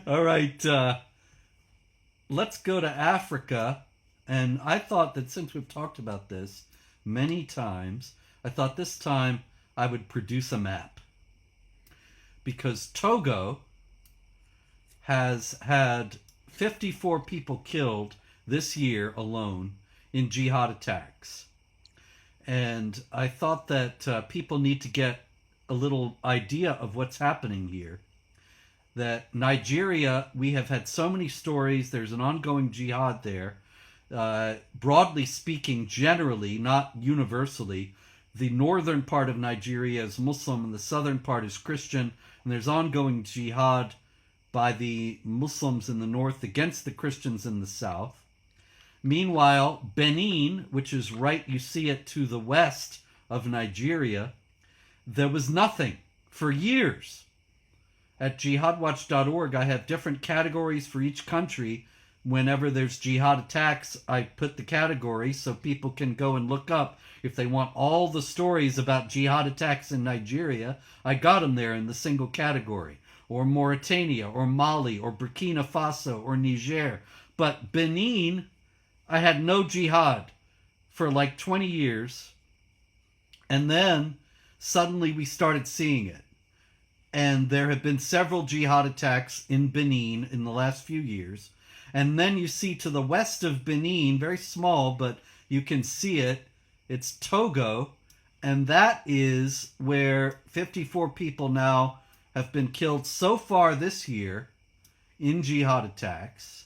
Speaker 1: All right. Let's go to Africa. And I thought that since we've talked about this many times, I thought this time I would produce a map. Because Togo has had 54 people killed this year alone in jihad attacks. And I thought that people need to get a little idea of what's happening here. That Nigeria, we have had so many stories. There's an ongoing jihad there. Broadly speaking, generally, not universally, the northern part of Nigeria is Muslim and the southern part is Christian. And there's ongoing jihad by the Muslims in the north against the Christians in the south. Meanwhile, Benin, which is right, you see it to the west of Nigeria, there was nothing for years. At jihadwatch.org, I have different categories for each country. Whenever there's jihad attacks, I put the category so people can go and look up. If they want all the stories about jihad attacks in Nigeria, I got them there in the single category. Or Mauritania, or Mali, or Burkina Faso, or Niger. But Benin, I had no jihad for like 20 years. And then suddenly we started seeing it. And there have been several jihad attacks in Benin in the last few years. And then you see to the west of Benin, very small, but you can see it, it's Togo. And that is where 54 people now have been killed so far this year in jihad attacks.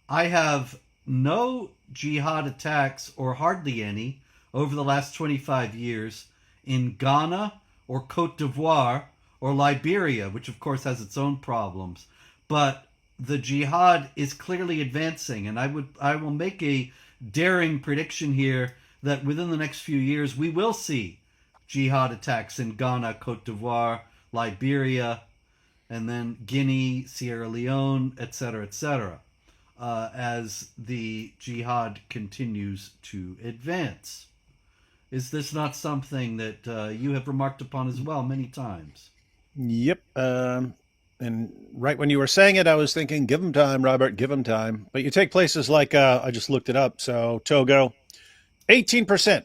Speaker 1: I have no jihad attacks, or hardly any, over the last 25 years in Ghana or Cote d'Ivoire or Liberia, which of course has its own problems. But the jihad is clearly advancing, and I will make a daring prediction here that within the next few years we will see jihad attacks in Ghana, Cote d'Ivoire, Liberia, and then Guinea, Sierra Leone, etc., as the jihad continues to advance. Is this not something that you have remarked upon as well many times?
Speaker 2: Yep. And right when you were saying it, I was thinking, give them time, Robert, give them time. But you take places like, I just looked it up. So Togo, 18%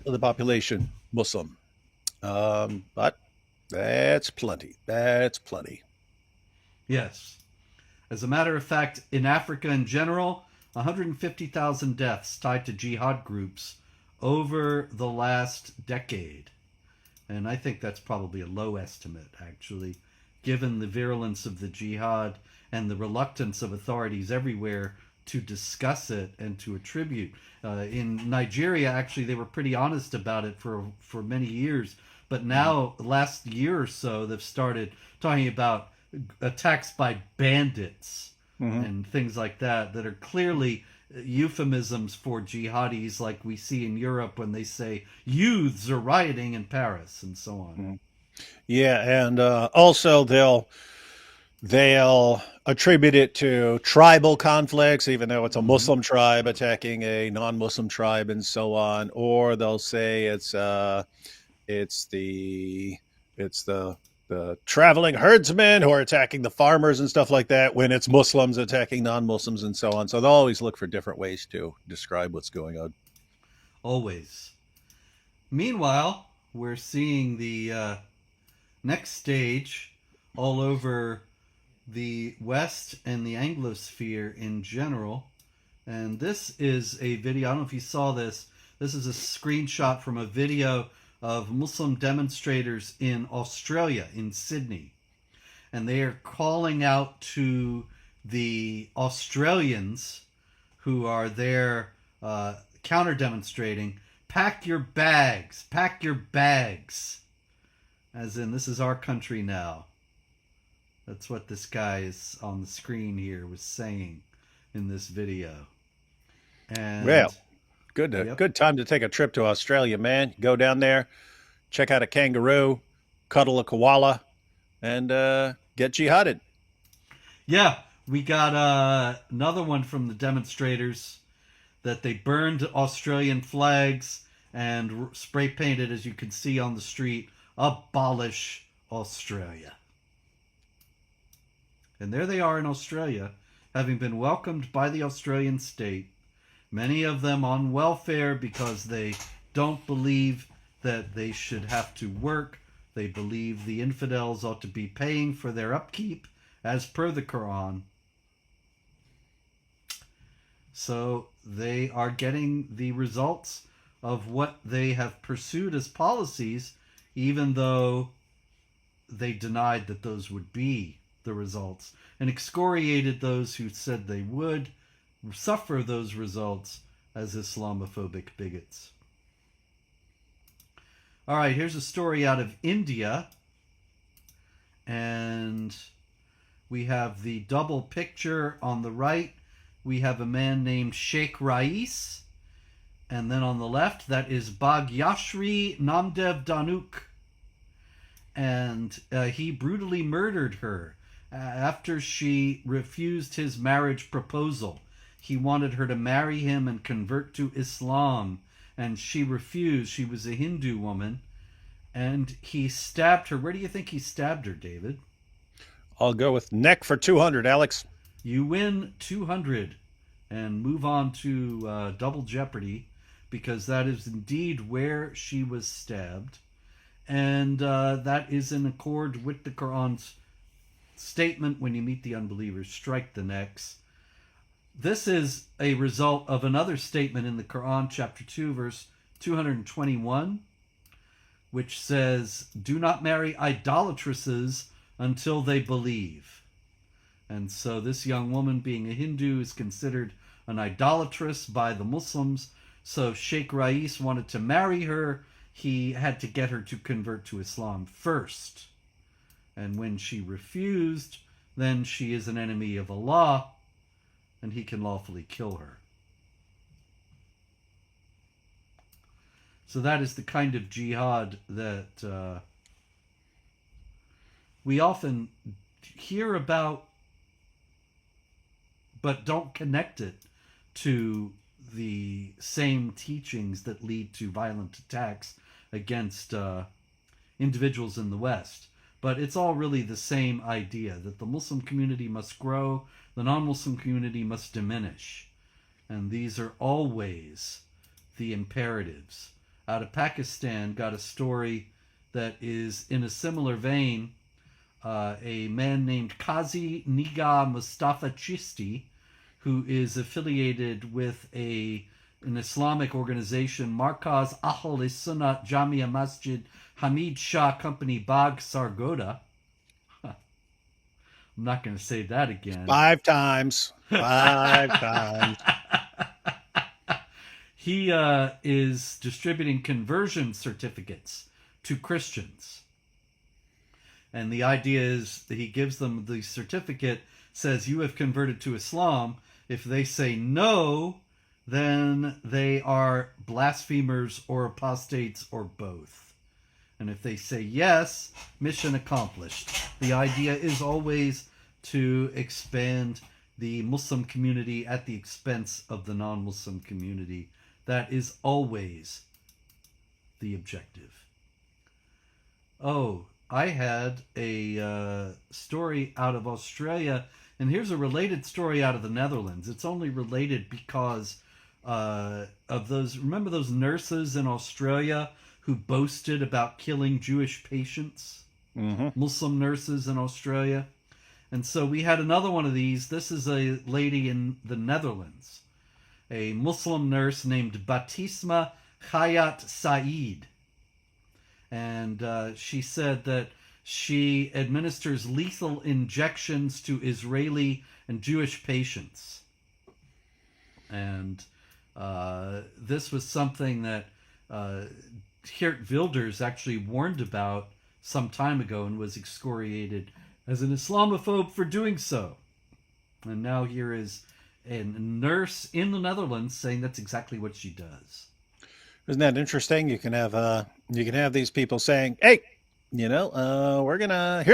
Speaker 2: of the population Muslim. But that's plenty. That's plenty.
Speaker 1: Yes. As a matter of fact, in Africa in general, 150,000 deaths tied to jihad groups over the last decade. And I think that's probably a low estimate, actually, given the virulence of the jihad and the reluctance of authorities everywhere to discuss it and to attribute. In Nigeria, actually, they were pretty honest about it for many years. But now, last year or so, they've started talking about attacks by bandits and things like that are clearly euphemisms for jihadis, like we see in Europe when they say youths are rioting in Paris and so on.
Speaker 2: Yeah, and also they'll attribute it to tribal conflicts, even though it's a Muslim tribe attacking a non-Muslim tribe and so on. Or they'll say it's the traveling herdsmen who are attacking the farmers and stuff like that, when it's Muslims attacking non-Muslims and so on. So they'll always look for different ways to describe what's going on.
Speaker 1: Always. Meanwhile, we're seeing the next stage all over the West and the Anglosphere in general. And this is a video, I don't know if you saw this. This is a screenshot from a video of Muslim demonstrators in Australia, in Sydney. And they are calling out to the Australians who are there counter-demonstrating, pack your bags, pack your bags. As in, this is our country now. That's what this guy is on the screen here was saying in this video. And
Speaker 2: well, good time to take a trip to Australia, man. Go down there, check out a kangaroo, cuddle a koala, and get jihaded.
Speaker 1: Yeah, we got another one from the demonstrators that they burned Australian flags and spray painted, as you can see on the street, abolish Australia. And there they are in Australia, having been welcomed by the Australian state, many of them on welfare because they don't believe that they should have to work. They believe the infidels ought to be paying for their upkeep, as per the Quran. So they are getting the results of what they have pursued as policies, even though they denied that those would be the results and excoriated those who said they would suffer those results as Islamophobic bigots. All right, here's a story out of India. And we have the double picture on the right. We have a man named Sheikh Rais. And then on the left, that is Bhagyashri Namdev Danuk. And he brutally murdered her after she refused his marriage proposal. He wanted her to marry him and convert to Islam, and she refused. She was a Hindu woman, and he stabbed her. Where do you think he stabbed her, David?
Speaker 2: I'll go with neck for 200, Alex.
Speaker 1: You win 200 and move on to Double Jeopardy, because that is indeed where she was stabbed. And that is in accord with the Quran's statement, when you meet the unbelievers, strike the necks. This is a result of another statement in the Quran, chapter 2, verse 221, which says, do not marry idolatresses until they believe. And so this young woman, being a Hindu, is considered an idolatress by the Muslims. So Sheikh Rais wanted to marry her. He had to get her to convert to Islam first. And when she refused, then she is an enemy of Allah, and he can lawfully kill her. So that is the kind of jihad that we often hear about, but don't connect it to the same teachings that lead to violent attacks against individuals in the West. But it's all really the same idea, that the Muslim community must grow, the non-Muslim community must diminish. And these are always the imperatives. Out of Pakistan, got a story that is in a similar vein. A man named Qazi Nigah Mustafa Chisti, who is affiliated with an Islamic organization, Markaz Ahl Sunnat Jamia Masjid Hamid Shah Company Bagh Sargoda. I'm not going to say that again.
Speaker 2: 5 times. 5 times.
Speaker 1: He is distributing conversion certificates to Christians. And the idea is that he gives them the certificate, says you have converted to Islam. If they say no, then they are blasphemers or apostates or both. And if they say yes, mission accomplished. The idea is always to expand the Muslim community at the expense of the non-Muslim community. That is always the objective. Oh, I had a story out of Australia, and here's a related story out of the Netherlands. It's only related because of those, remember those nurses in Australia who boasted about killing Jewish patients?
Speaker 2: Mm-hmm.
Speaker 1: Muslim nurses in Australia. And so we had another one of these. This is a lady in the Netherlands, a Muslim nurse named Batisma Hayat Saeed. And she said that she administers lethal injections to Israeli and Jewish patients. And this was something that Geert Wilders actually warned about some time ago and was excoriated as an Islamophobe for doing so. And now here is a nurse in the Netherlands saying that's exactly what she does.
Speaker 2: Isn't that interesting? You can have these people saying, "Hey, here's what we're gonna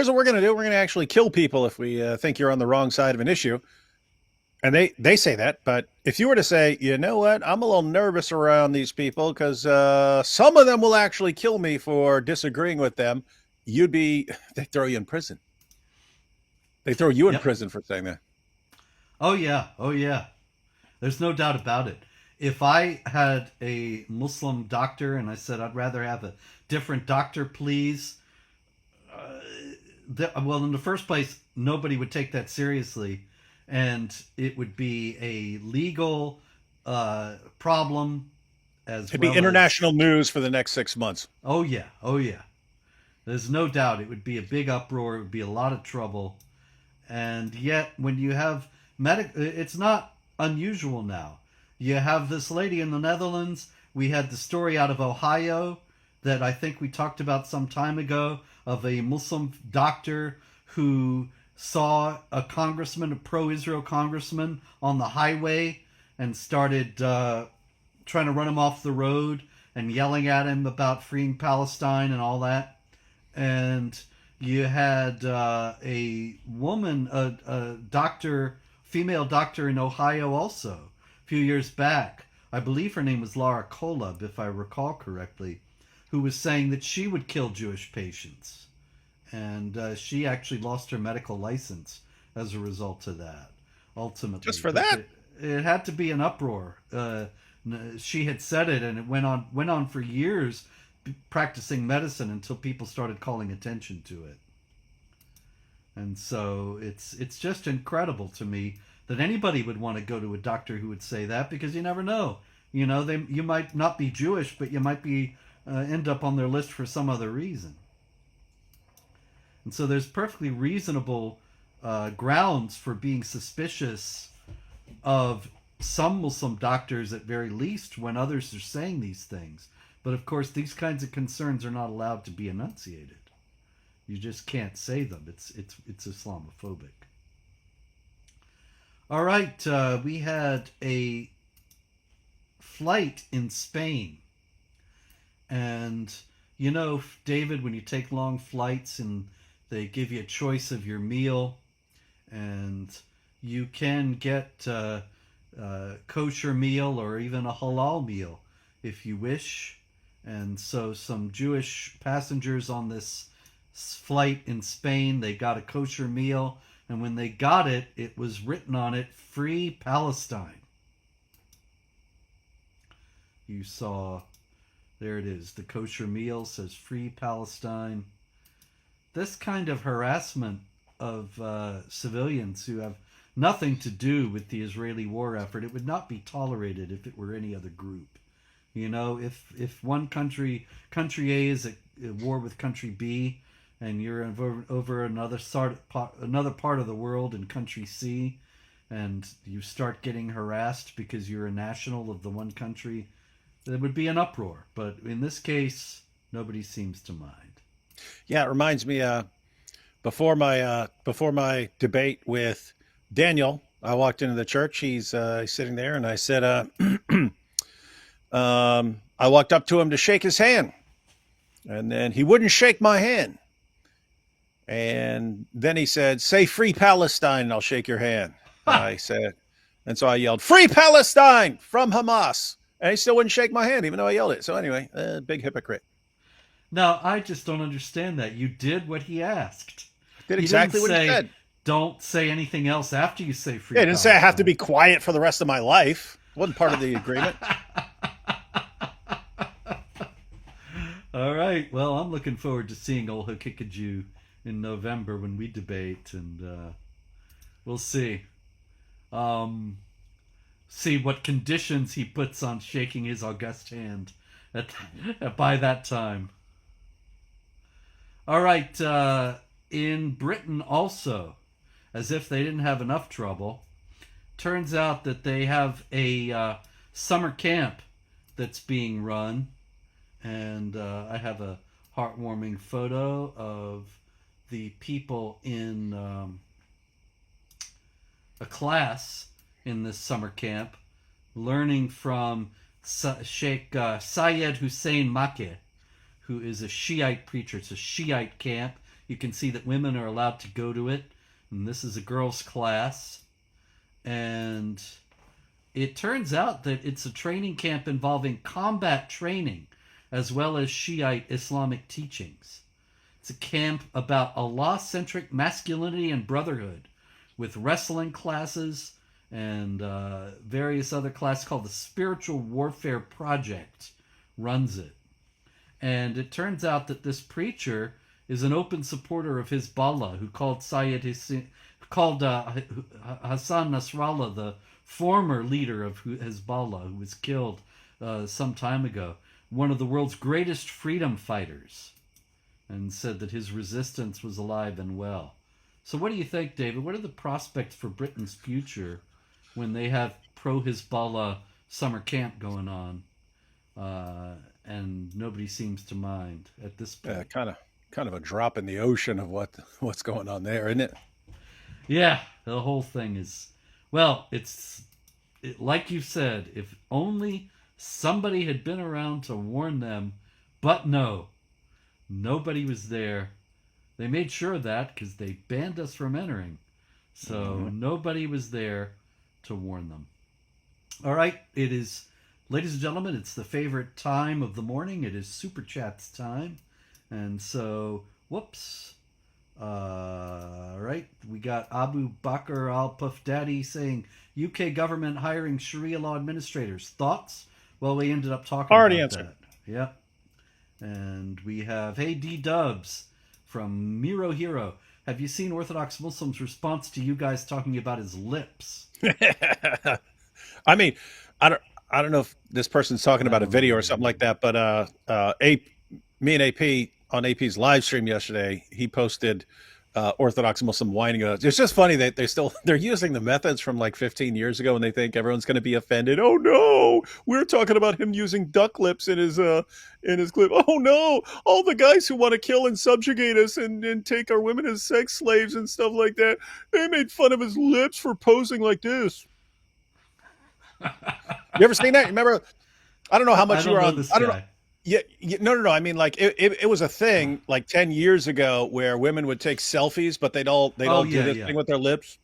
Speaker 2: do. We're gonna actually kill people if we think you're on the wrong side of an issue." And they say that, but if you were to say, you know what, I'm a little nervous around these people because some of them will actually kill me for disagreeing with them, they throw you in prison. They throw you in prison for saying that.
Speaker 1: Oh yeah. There's no doubt about it. If I had a Muslim doctor and I said I'd rather have a different doctor, please, well, in the first place, nobody would take that seriously. and it would be a legal problem as
Speaker 2: It'd
Speaker 1: well
Speaker 2: be
Speaker 1: as,
Speaker 2: international news for the next 6 months.
Speaker 1: oh yeah, oh yeah. There's no doubt it would be a big uproar. It would be a lot of trouble. And yet, when you have it's not unusual now. You have this lady in the Netherlands. We had the story out of Ohio that I think we talked about some time ago of a Muslim doctor who saw a congressman, a pro-Israel congressman, on the highway and started trying to run him off the road and yelling at him about freeing Palestine and all that. And you had a woman, a doctor, female doctor in Ohio also, a few years back. I believe her name was Laura Kolob, if I recall correctly, who was saying that she would kill Jewish patients. And she actually lost her medical license as a result of that, ultimately.
Speaker 2: Just for that?
Speaker 1: It had to be an uproar. She had said it, and it went on for years, practicing medicine until people started calling attention to it. And so it's just incredible to me that anybody would want to go to a doctor who would say that, because you never know. You know, you might not be Jewish, but you might be end up on their list for some other reason. And so there's perfectly reasonable grounds for being suspicious of some Muslim doctors at very least when others are saying these things. But of course, these kinds of concerns are not allowed to be enunciated. You just can't say them. It's Islamophobic. All right, we had a flight in Spain. And, you know, David, when you take long flights and they give you a choice of your meal, and you can get a kosher meal or even a halal meal if you wish. And so some Jewish passengers on this flight in Spain, they got a kosher meal, and when they got it, it was written on it, "Free Palestine." You saw, there it is, the kosher meal says "Free Palestine." This kind of harassment of civilians who have nothing to do with the Israeli war effort, it would not be tolerated if it were any other group. You know, if one country A is at war with country B, and you're over another part of the world in country C, and you start getting harassed because you're a national of the one country, there would be an uproar. But in this case, nobody seems to mind.
Speaker 2: Yeah, it reminds me. Before my debate with Daniel, I walked into the church. He's sitting there, and I said, I walked up to him to shake his hand, and then he wouldn't shake my hand. And then he said, "Say Free Palestine, and I'll shake your hand." I said, and so I yelled, "Free Palestine from Hamas," and he still wouldn't shake my hand, even though I yelled it. So anyway, big hypocrite.
Speaker 1: Now, I just don't understand that. You did what he asked.
Speaker 2: Did exactly what he said.
Speaker 1: Don't say anything else after you say "Free."
Speaker 2: Yeah, he didn't say I have to be quiet for the rest of my life. It wasn't part of the agreement.
Speaker 1: All right. Well, I'm looking forward to seeing old Hakikaju in November when we debate, and we'll see. See what conditions he puts on shaking his august hand by that time. All right. In Britain also, as if they didn't have enough trouble, turns out that they have a summer camp that's being run. And I have a heartwarming photo of the people in a class in this summer camp learning from Sheikh Syed Hussein Makeh, who is a Shiite preacher. It's a Shiite camp. You can see that women are allowed to go to it. And this is a girls' class. And it turns out that it's a training camp involving combat training as well as Shiite Islamic teachings. It's a camp about Allah-centric masculinity and brotherhood, with wrestling classes and various other classes. Called the Spiritual Warfare Project runs it. And it turns out that this preacher is an open supporter of Hezbollah, who called called Hassan Nasrallah, the former leader of Hezbollah, who was killed some time ago, one of the world's greatest freedom fighters, and said that his resistance was alive and well. So what do you think, David? What are the prospects for Britain's future when they have pro-Hezbollah summer camp going on, and nobody seems to mind at this point?
Speaker 2: Yeah, kind of a drop in the ocean of what's going on there, isn't it?
Speaker 1: Yeah, the whole thing is, well, like you said, if only somebody had been around to warn them, but no, nobody was there. They made sure of that because they banned us from entering. So nobody was there to warn them. All right, it is, ladies and gentlemen, it's the favorite time of the morning. It is Super Chats time. And so, whoops. Right, we got Abu Bakr al-Puff Daddy saying, UK government hiring Sharia law administrators. Thoughts? Well, we ended up talking
Speaker 2: Already
Speaker 1: about
Speaker 2: answered.
Speaker 1: that. Yep. And we have, hey, D-Dubs from Miro Hero. Have you seen Orthodox Muslims' response to you guys talking about his lips?
Speaker 2: I mean, I don't know if this person's talking about a video or something like that, but me and AP on AP's live stream yesterday, he posted Orthodox Muslim whining about it. It's just funny that they're using the methods from like 15 years ago, and they think everyone's going to be offended. Oh no, we're talking about him using duck lips in his clip. Oh no, all the guys who want to kill and subjugate us and take our women as sex slaves and stuff like that, they made fun of his lips for posing like this. You ever seen that? Remember? I don't know how much you were on. I don't know. Yeah, no. I mean, like it was a thing like 10 years ago where women would take selfies, but they'd all do this thing with their lips.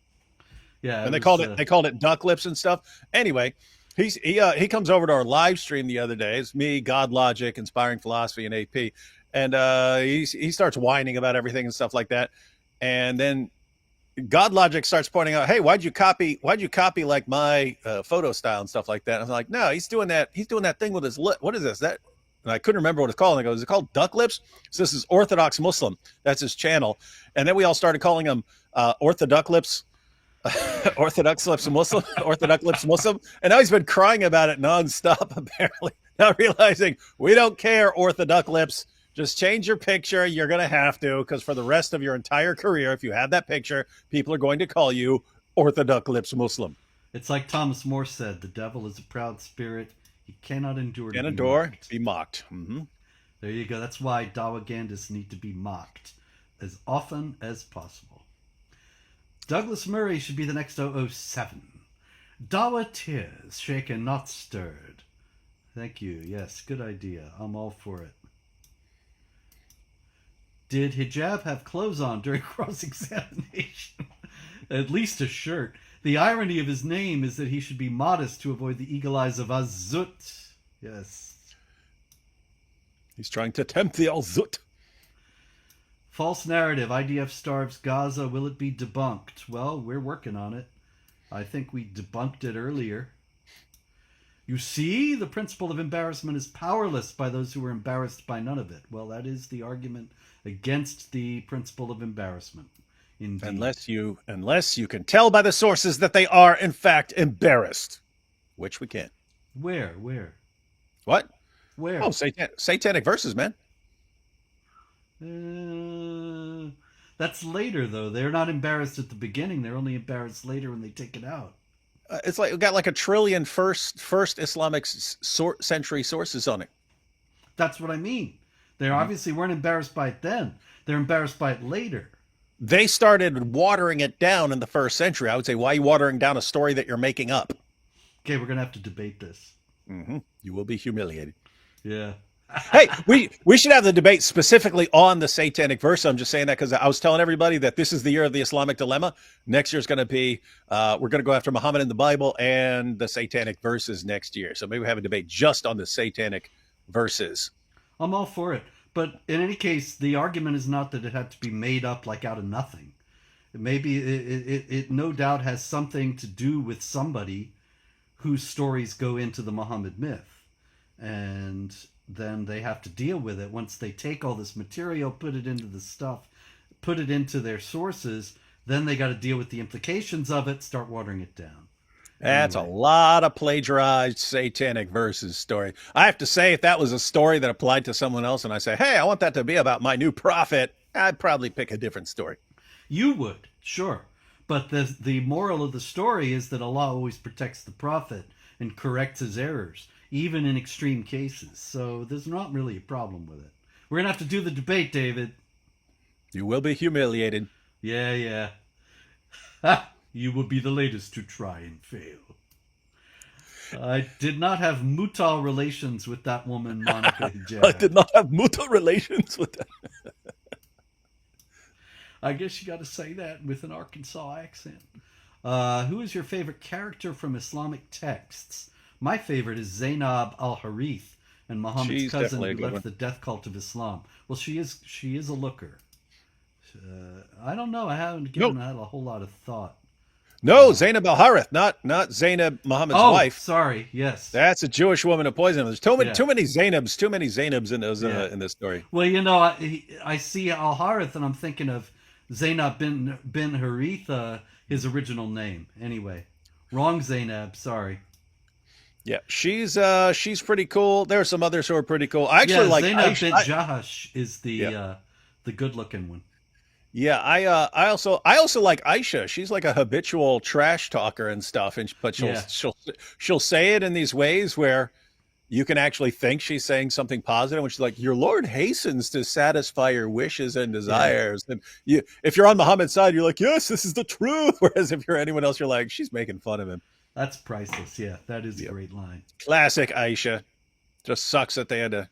Speaker 1: Yeah,
Speaker 2: and they called it duck lips and stuff. Anyway, he comes over to our live stream the other day. It's me, God Logic, Inspiring Philosophy, and AP, and he starts whining about everything and stuff like that, and then God Logic starts pointing out, hey, why'd you copy like my photo style and stuff like that? And I'm like, no, he's doing that thing with his lip. What is this? And I couldn't remember what it's called. And I go, is it called duck lips? So this is Orthodox Muslim. That's his channel. And then we all started calling him Orthodox Lips, Orthodox Lips Muslim, Orthodox Lips Muslim. And now he's been crying about it nonstop, apparently. Not realizing we don't care, Orthodox Lips. Just change your picture. You're going to have to, because for the rest of your entire career, if you have that picture, people are going to call you Orthodox Lips Muslim.
Speaker 1: It's like Thomas More said, the devil is a proud spirit. He cannot endure to
Speaker 2: be mocked. Mm-hmm.
Speaker 1: There you go. That's why Dawagandists need to be mocked as often as possible. Douglas Murray should be the next 007. Dawa tears, shaken, not stirred. Thank you. Yes, good idea. I'm all for it. Did Hijab have clothes on during cross-examination? At least a shirt. The irony of his name is that he should be modest to avoid the eagle eyes of Azut. Yes.
Speaker 2: He's trying to tempt the Azut.
Speaker 1: False narrative. IDF starves Gaza. Will it be debunked? Well, we're working on it. I think we debunked it earlier. You see, the principle of embarrassment is powerless by those who are embarrassed by none of it. Well, that is the argument against the principle of embarrassment. Indeed. Unless you can tell by the sources that they are, in fact, embarrassed. Which we can. Where?
Speaker 2: What?
Speaker 1: Where?
Speaker 2: Oh, satanic verses, man.
Speaker 1: That's later, though. They're not embarrassed at the beginning. They're only embarrassed later when they take it out.
Speaker 2: It's like we got like a trillion first Islamic century sources on it.
Speaker 1: That's what I mean. They obviously weren't embarrassed by it then. They're embarrassed by it later.
Speaker 2: They started watering it down in the first century. I would say, why are you watering down a story that you're making up?
Speaker 1: Okay, we're going to have to debate this.
Speaker 2: Mm-hmm. You will be humiliated.
Speaker 1: Yeah.
Speaker 2: Hey, we should have the debate specifically on the satanic verse. I'm just saying that because I was telling everybody that this is the year of the Islamic dilemma. Next year is going to be, we're going to go after Muhammad in the Bible and the satanic verses next year. So maybe we have a debate just on the satanic verses.
Speaker 1: I'm all for it. But in any case, the argument is not that it had to be made up like out of nothing. Maybe it no doubt has something to do with somebody whose stories go into the Muhammad myth. And then they have to deal with it. Once they take all this material, put it into the stuff, put it into their sources, Then they got to deal with the implications of it, start watering it down.
Speaker 2: That's a
Speaker 1: Anyway.
Speaker 2: lot of plagiarized satanic verses story. I have to say, if that was a story that applied to someone else and I say, hey, I want that to be about my new prophet, I'd probably pick a different story.
Speaker 1: You would, sure. But the moral of the story is that Allah always protects the prophet and corrects his errors, even in extreme cases. So there's not really a problem with it. We're going to have to do the debate, David.
Speaker 2: You will be humiliated.
Speaker 1: Yeah. Ha! You will be the latest to try and fail. I did not have mutal relations with that woman, Monica Hijab.
Speaker 2: I did not have mutual relations with them.
Speaker 1: I guess you got to say that with an Arkansas accent. Who is your favorite character from Islamic texts? My favorite is Zainab al-Harith and Muhammad's
Speaker 2: She's
Speaker 1: cousin
Speaker 2: definitely a
Speaker 1: who
Speaker 2: good
Speaker 1: left
Speaker 2: one.
Speaker 1: the death cult of Islam. Well, she is a looker. I don't know. I haven't given that a whole lot of thought.
Speaker 2: No, Zainab al-Harith, not Zainab, Muhammad's wife.
Speaker 1: Sorry. Yes.
Speaker 2: That's a Jewish woman who poisoned him. There's too many Zainabs in those in this story.
Speaker 1: Well, I see al-Harith and I'm thinking of Zainab bin Haritha, his original name. Anyway, wrong Zainab. Sorry.
Speaker 2: Yeah, she's pretty cool. There are some others who are pretty cool. I actually like
Speaker 1: Zainab
Speaker 2: Aisha.
Speaker 1: bint Jahash is the good-looking one.
Speaker 2: Yeah, I also like Aisha. She's like a habitual trash talker and stuff, but she'll say it in these ways where you can actually think she's saying something positive. When she's like, "Your Lord hastens to satisfy your wishes and desires," and if you're on Muhammad's side, you're like, "Yes, this is the truth." Whereas if you're anyone else, you're like, "She's making fun of him."
Speaker 1: That's priceless. Yeah, that is a great line.
Speaker 2: Classic Aisha. Just sucks that they had to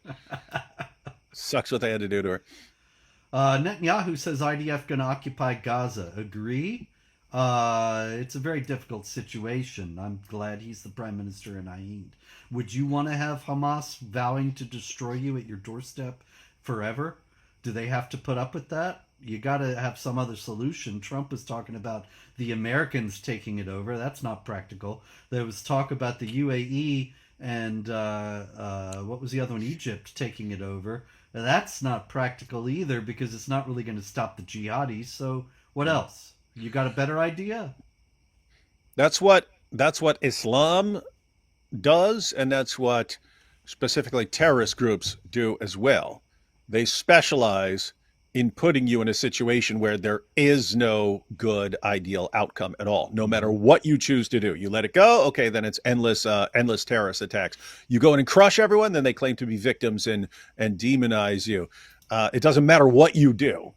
Speaker 2: sucks what they had to do to her.
Speaker 1: Netanyahu says IDF going to occupy Gaza. Agree? It's a very difficult situation. I'm glad he's the prime minister and I ain't. Would you want to have Hamas vowing to destroy you at your doorstep forever? Do they have to put up with that? You got to have some other solution. Trump was talking about the Americans taking it over. That's not practical. There was talk about the UAE and what was the other one? Egypt taking it over. That's not practical either because it's not really going to stop the jihadis. So what else? You got a better idea?
Speaker 2: That's what Islam does, and that's what specifically terrorist groups do as well. They specialize in putting you in a situation where there is no good ideal outcome at all. No matter what you choose to do, you let it go. Okay, then it's endless terrorist attacks. You go in and crush everyone, then they claim to be victims and demonize you. It doesn't matter what you do;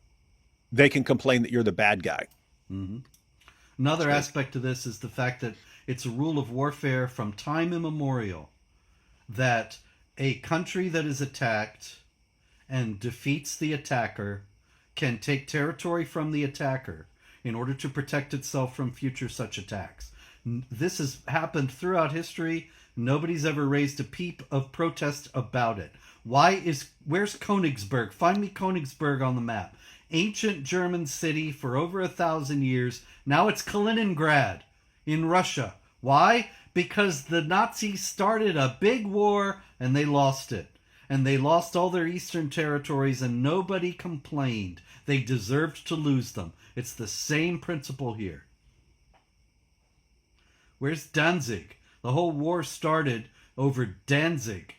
Speaker 2: they can complain that you're the bad guy.
Speaker 1: Mm-hmm. Another aspect of this is the fact that it's a rule of warfare from time immemorial that a country that is attacked and defeats the attacker can take territory from the attacker in order to protect itself from future such attacks. This has happened throughout history. Nobody's ever raised a peep of protest about it. Where's Königsberg? Find me Königsberg on the map. Ancient German city for over 1,000 years. Now it's Kaliningrad in Russia. Why? Because the Nazis started a big war and they lost it. And they lost all their eastern territories and nobody complained. They deserved to lose them. It's the same principle here. Where's Danzig? The whole war started over Danzig.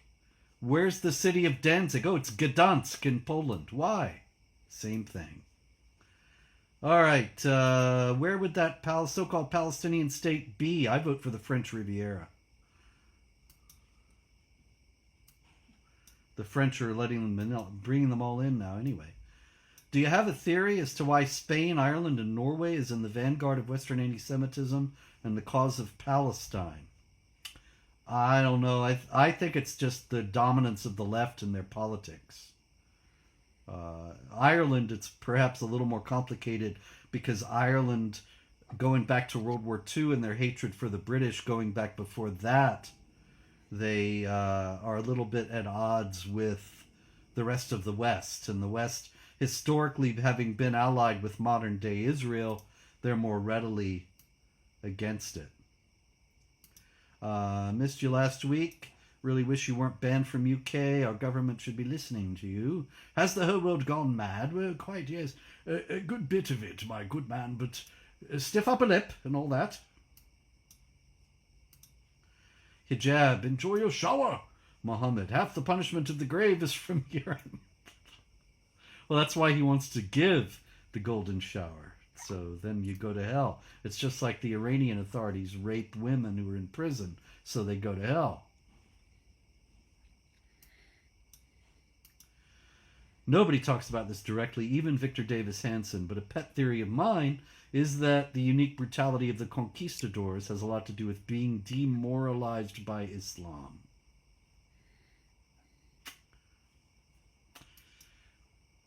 Speaker 1: Where's the city of Danzig? Oh, it's Gdansk in Poland. Why? Same thing. All right. Where would that so-called Palestinian state be? I vote for the French Riviera. The French are bringing them all in now anyway. Do you have a theory as to why Spain, Ireland, and Norway is in the vanguard of Western anti-Semitism and the cause of Palestine? I don't know. I think it's just the dominance of the left in their politics. Ireland, it's perhaps a little more complicated because Ireland, going back to World War II and their hatred for the British, going back before that, they are a little bit at odds with the rest of the West. And the West, historically having been allied with modern-day Israel, they're more readily against it. Missed you last week. Really wish you weren't banned from UK. Our government should be listening to you. Has the whole world gone mad? Well, quite, yes. A good bit of it, my good man, but Stiff upper lip and all that. Hijab, enjoy your shower. Mohammed, half the punishment of the grave is from urine. Well, that's why he wants to give the golden shower. So then you go to hell. It's just like the Iranian authorities raped women who were in prison, so they go to hell. Nobody talks about this directly, even Victor Davis Hanson, but a pet theory of mine is that the unique brutality of the conquistadors has a lot to do with being demoralized by Islam.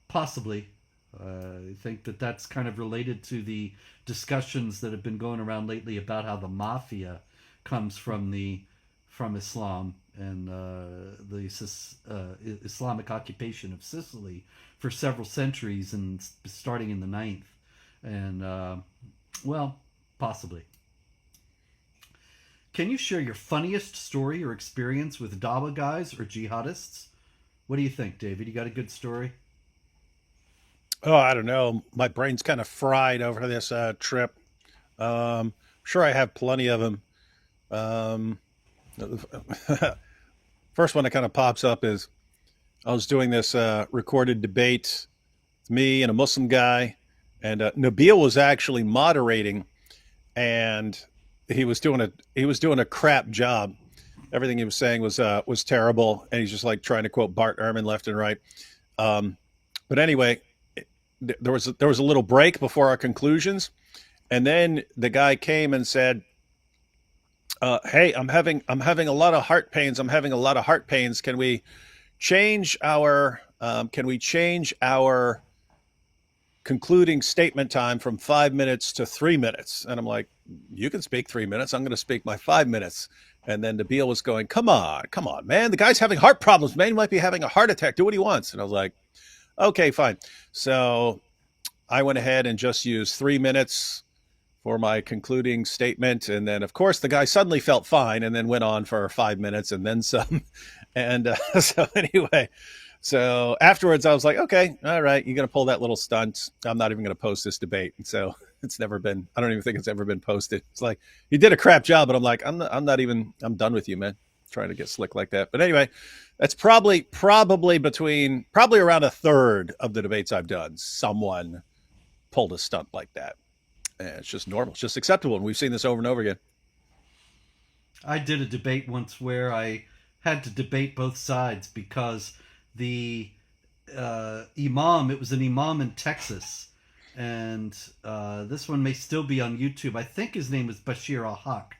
Speaker 1: Possibly. I think that that's kind of related to the discussions that have been going around lately about how the mafia comes from Islam and the Islamic occupation of Sicily for several centuries and starting in the 9th. And, well, possibly. Can you share your funniest story or experience with Dawa guys or jihadists? What do you think, David? You got a good story?
Speaker 2: Oh, I don't know. My brain's kind of fried over this trip. Sure, I have plenty of them. Um, First one that kind of pops up is I was doing this recorded debate with me and a Muslim guy, and Nabil was actually moderating, and he was doing a crap job. Everything he was saying was terrible, and he's just like trying to quote Bart Ehrman left and right. But anyway, there was a little break before our conclusions, and then the guy came and said, "Hey, I'm having a lot of heart pains. I'm having a lot of heart pains. Can we change our concluding statement time from 5 minutes to 3 minutes?" And I'm like, "You can speak 3 minutes. I'm going to speak my 5 minutes." And then Nabil was going, come on, man. The guy's having heart problems, man. He might be having a heart attack. Do what he wants." And I was like, okay, fine. So I went ahead and just used 3 minutes for my concluding statement. And then, of course, the guy suddenly felt fine and then went on for 5 minutes and then some. And so anyway, so afterwards I was like, okay, all right, you're going to pull that little stunt. I'm not even going to post this debate. And so it's never been, I don't even think it's ever been posted. It's like, you did a crap job, but I'm like, I'm done with you, man. Trying to get slick like that. But anyway, that's probably around a third of the debates I've done. Someone pulled a stunt like that. And it's just normal. It's just acceptable. And we've seen this over and over again.
Speaker 1: I did a debate once where I had to debate both sides because the imam, it was an imam in Texas, and this one may still be on YouTube. I think his name was Bashir al-Haq,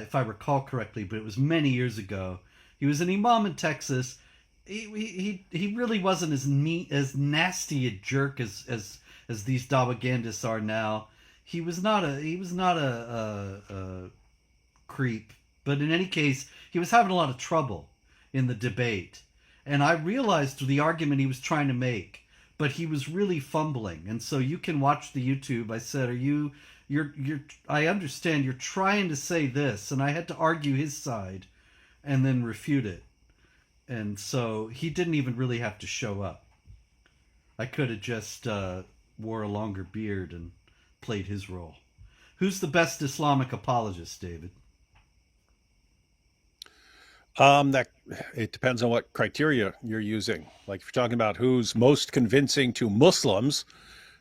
Speaker 1: if I recall correctly, but it was many years ago. He was an imam in Texas. He really wasn't as nasty a jerk as these Dawagandists are now. He was not a creep, but in any case, he was having a lot of trouble in the debate, and I realized the argument he was trying to make, but he was really fumbling. And so you can watch the YouTube. I said, I understand you're trying to say this, and I had to argue his side and then refute it. And so he didn't even really have to show up. I could have just wore a longer beard and played his role. Who's the best Islamic apologist, David?
Speaker 2: That it depends on what criteria you're using. Like if you're talking about who's most convincing to Muslims,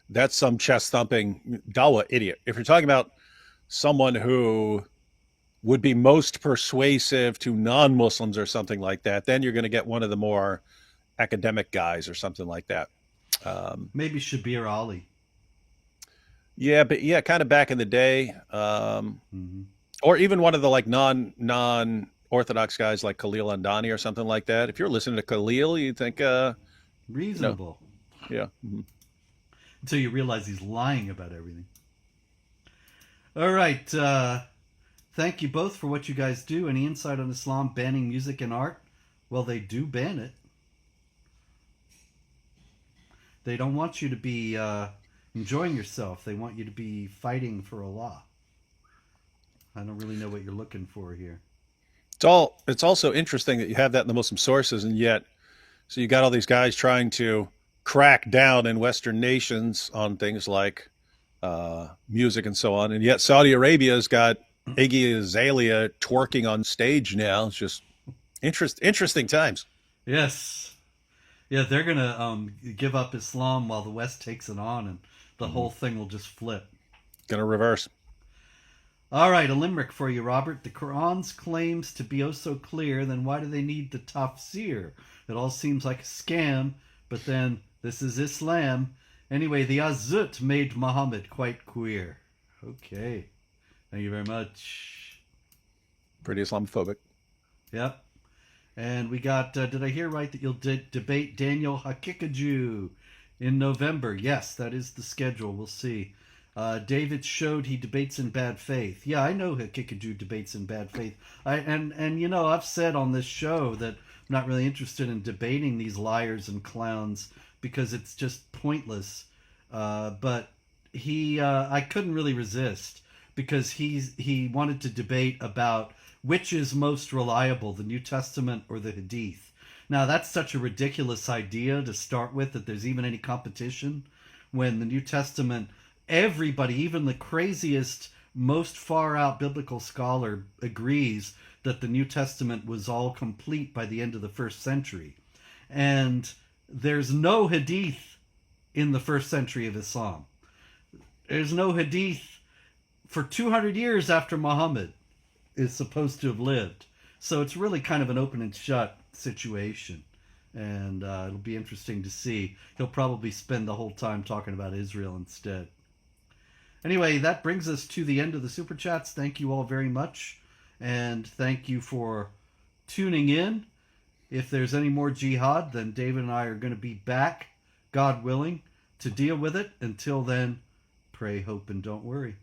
Speaker 2: that's some chest thumping Dawa idiot. If you're talking about someone who would be most persuasive to non-Muslims or something like that, then you're going to get one of the more academic guys or something like that.
Speaker 1: Maybe Shabir Ali.
Speaker 2: Yeah, but yeah, kind of back in the day, or even one of the like non-orthodox guys like Khalil Andani or something like that. If you're listening to Khalil, you think
Speaker 1: reasonable.
Speaker 2: Yeah. Mm-hmm.
Speaker 1: Until you realize he's lying about everything. All right. Thank you both for what you guys do. Any insight on Islam banning music and art? Well, they do ban it. They don't want you to be enjoying yourself. They want you to be fighting for Allah. I don't really know what you're looking for here.
Speaker 2: It's also interesting that you have that in the Muslim sources, and yet, so you got all these guys trying to crack down in Western nations on things like music and so on. And yet Saudi Arabia's got Iggy Azalea twerking on stage now. It's just interesting times.
Speaker 1: Yes. Yeah, they're going to give up Islam while the West takes it on, and the whole thing will just flip.
Speaker 2: Gonna reverse.
Speaker 1: All right, a limerick for you, Robert. The Quran's claims to be oh so clear, then why do they need the tafsir? It all seems like a scam, but then this is Islam. Anyway, the Azut made Muhammad quite queer. Okay. Thank you very much.
Speaker 2: Pretty Islamophobic.
Speaker 1: Yep. And we got, did I hear right that you'll debate Daniel Hakikaju in November? Yes, that is the schedule. We'll see. David showed he debates in bad faith. Yeah, I know Hakikaju debates in bad faith. And you know, I've said on this show that I'm not really interested in debating these liars and clowns because it's just pointless. But I couldn't really resist because he wanted to debate about which is most reliable, the New Testament or the Hadith. Now, that's such a ridiculous idea to start with, that there's even any competition when the New Testament, everybody, even the craziest, most far-out biblical scholar agrees that the New Testament was all complete by the end of the first century. And there's no Hadith in the first century of Islam. There's no Hadith for 200 years after Muhammad is supposed to have lived. So it's really kind of an open and shut situation. And it'll be interesting to see. He'll probably spend the whole time talking about Israel instead. Anyway, that brings us to the end of the Super Chats. Thank you all very much. And thank you for tuning in. If there's any more Jihad, then David and I are going to be back, God willing, to deal with it. Until then, pray, hope, and don't worry.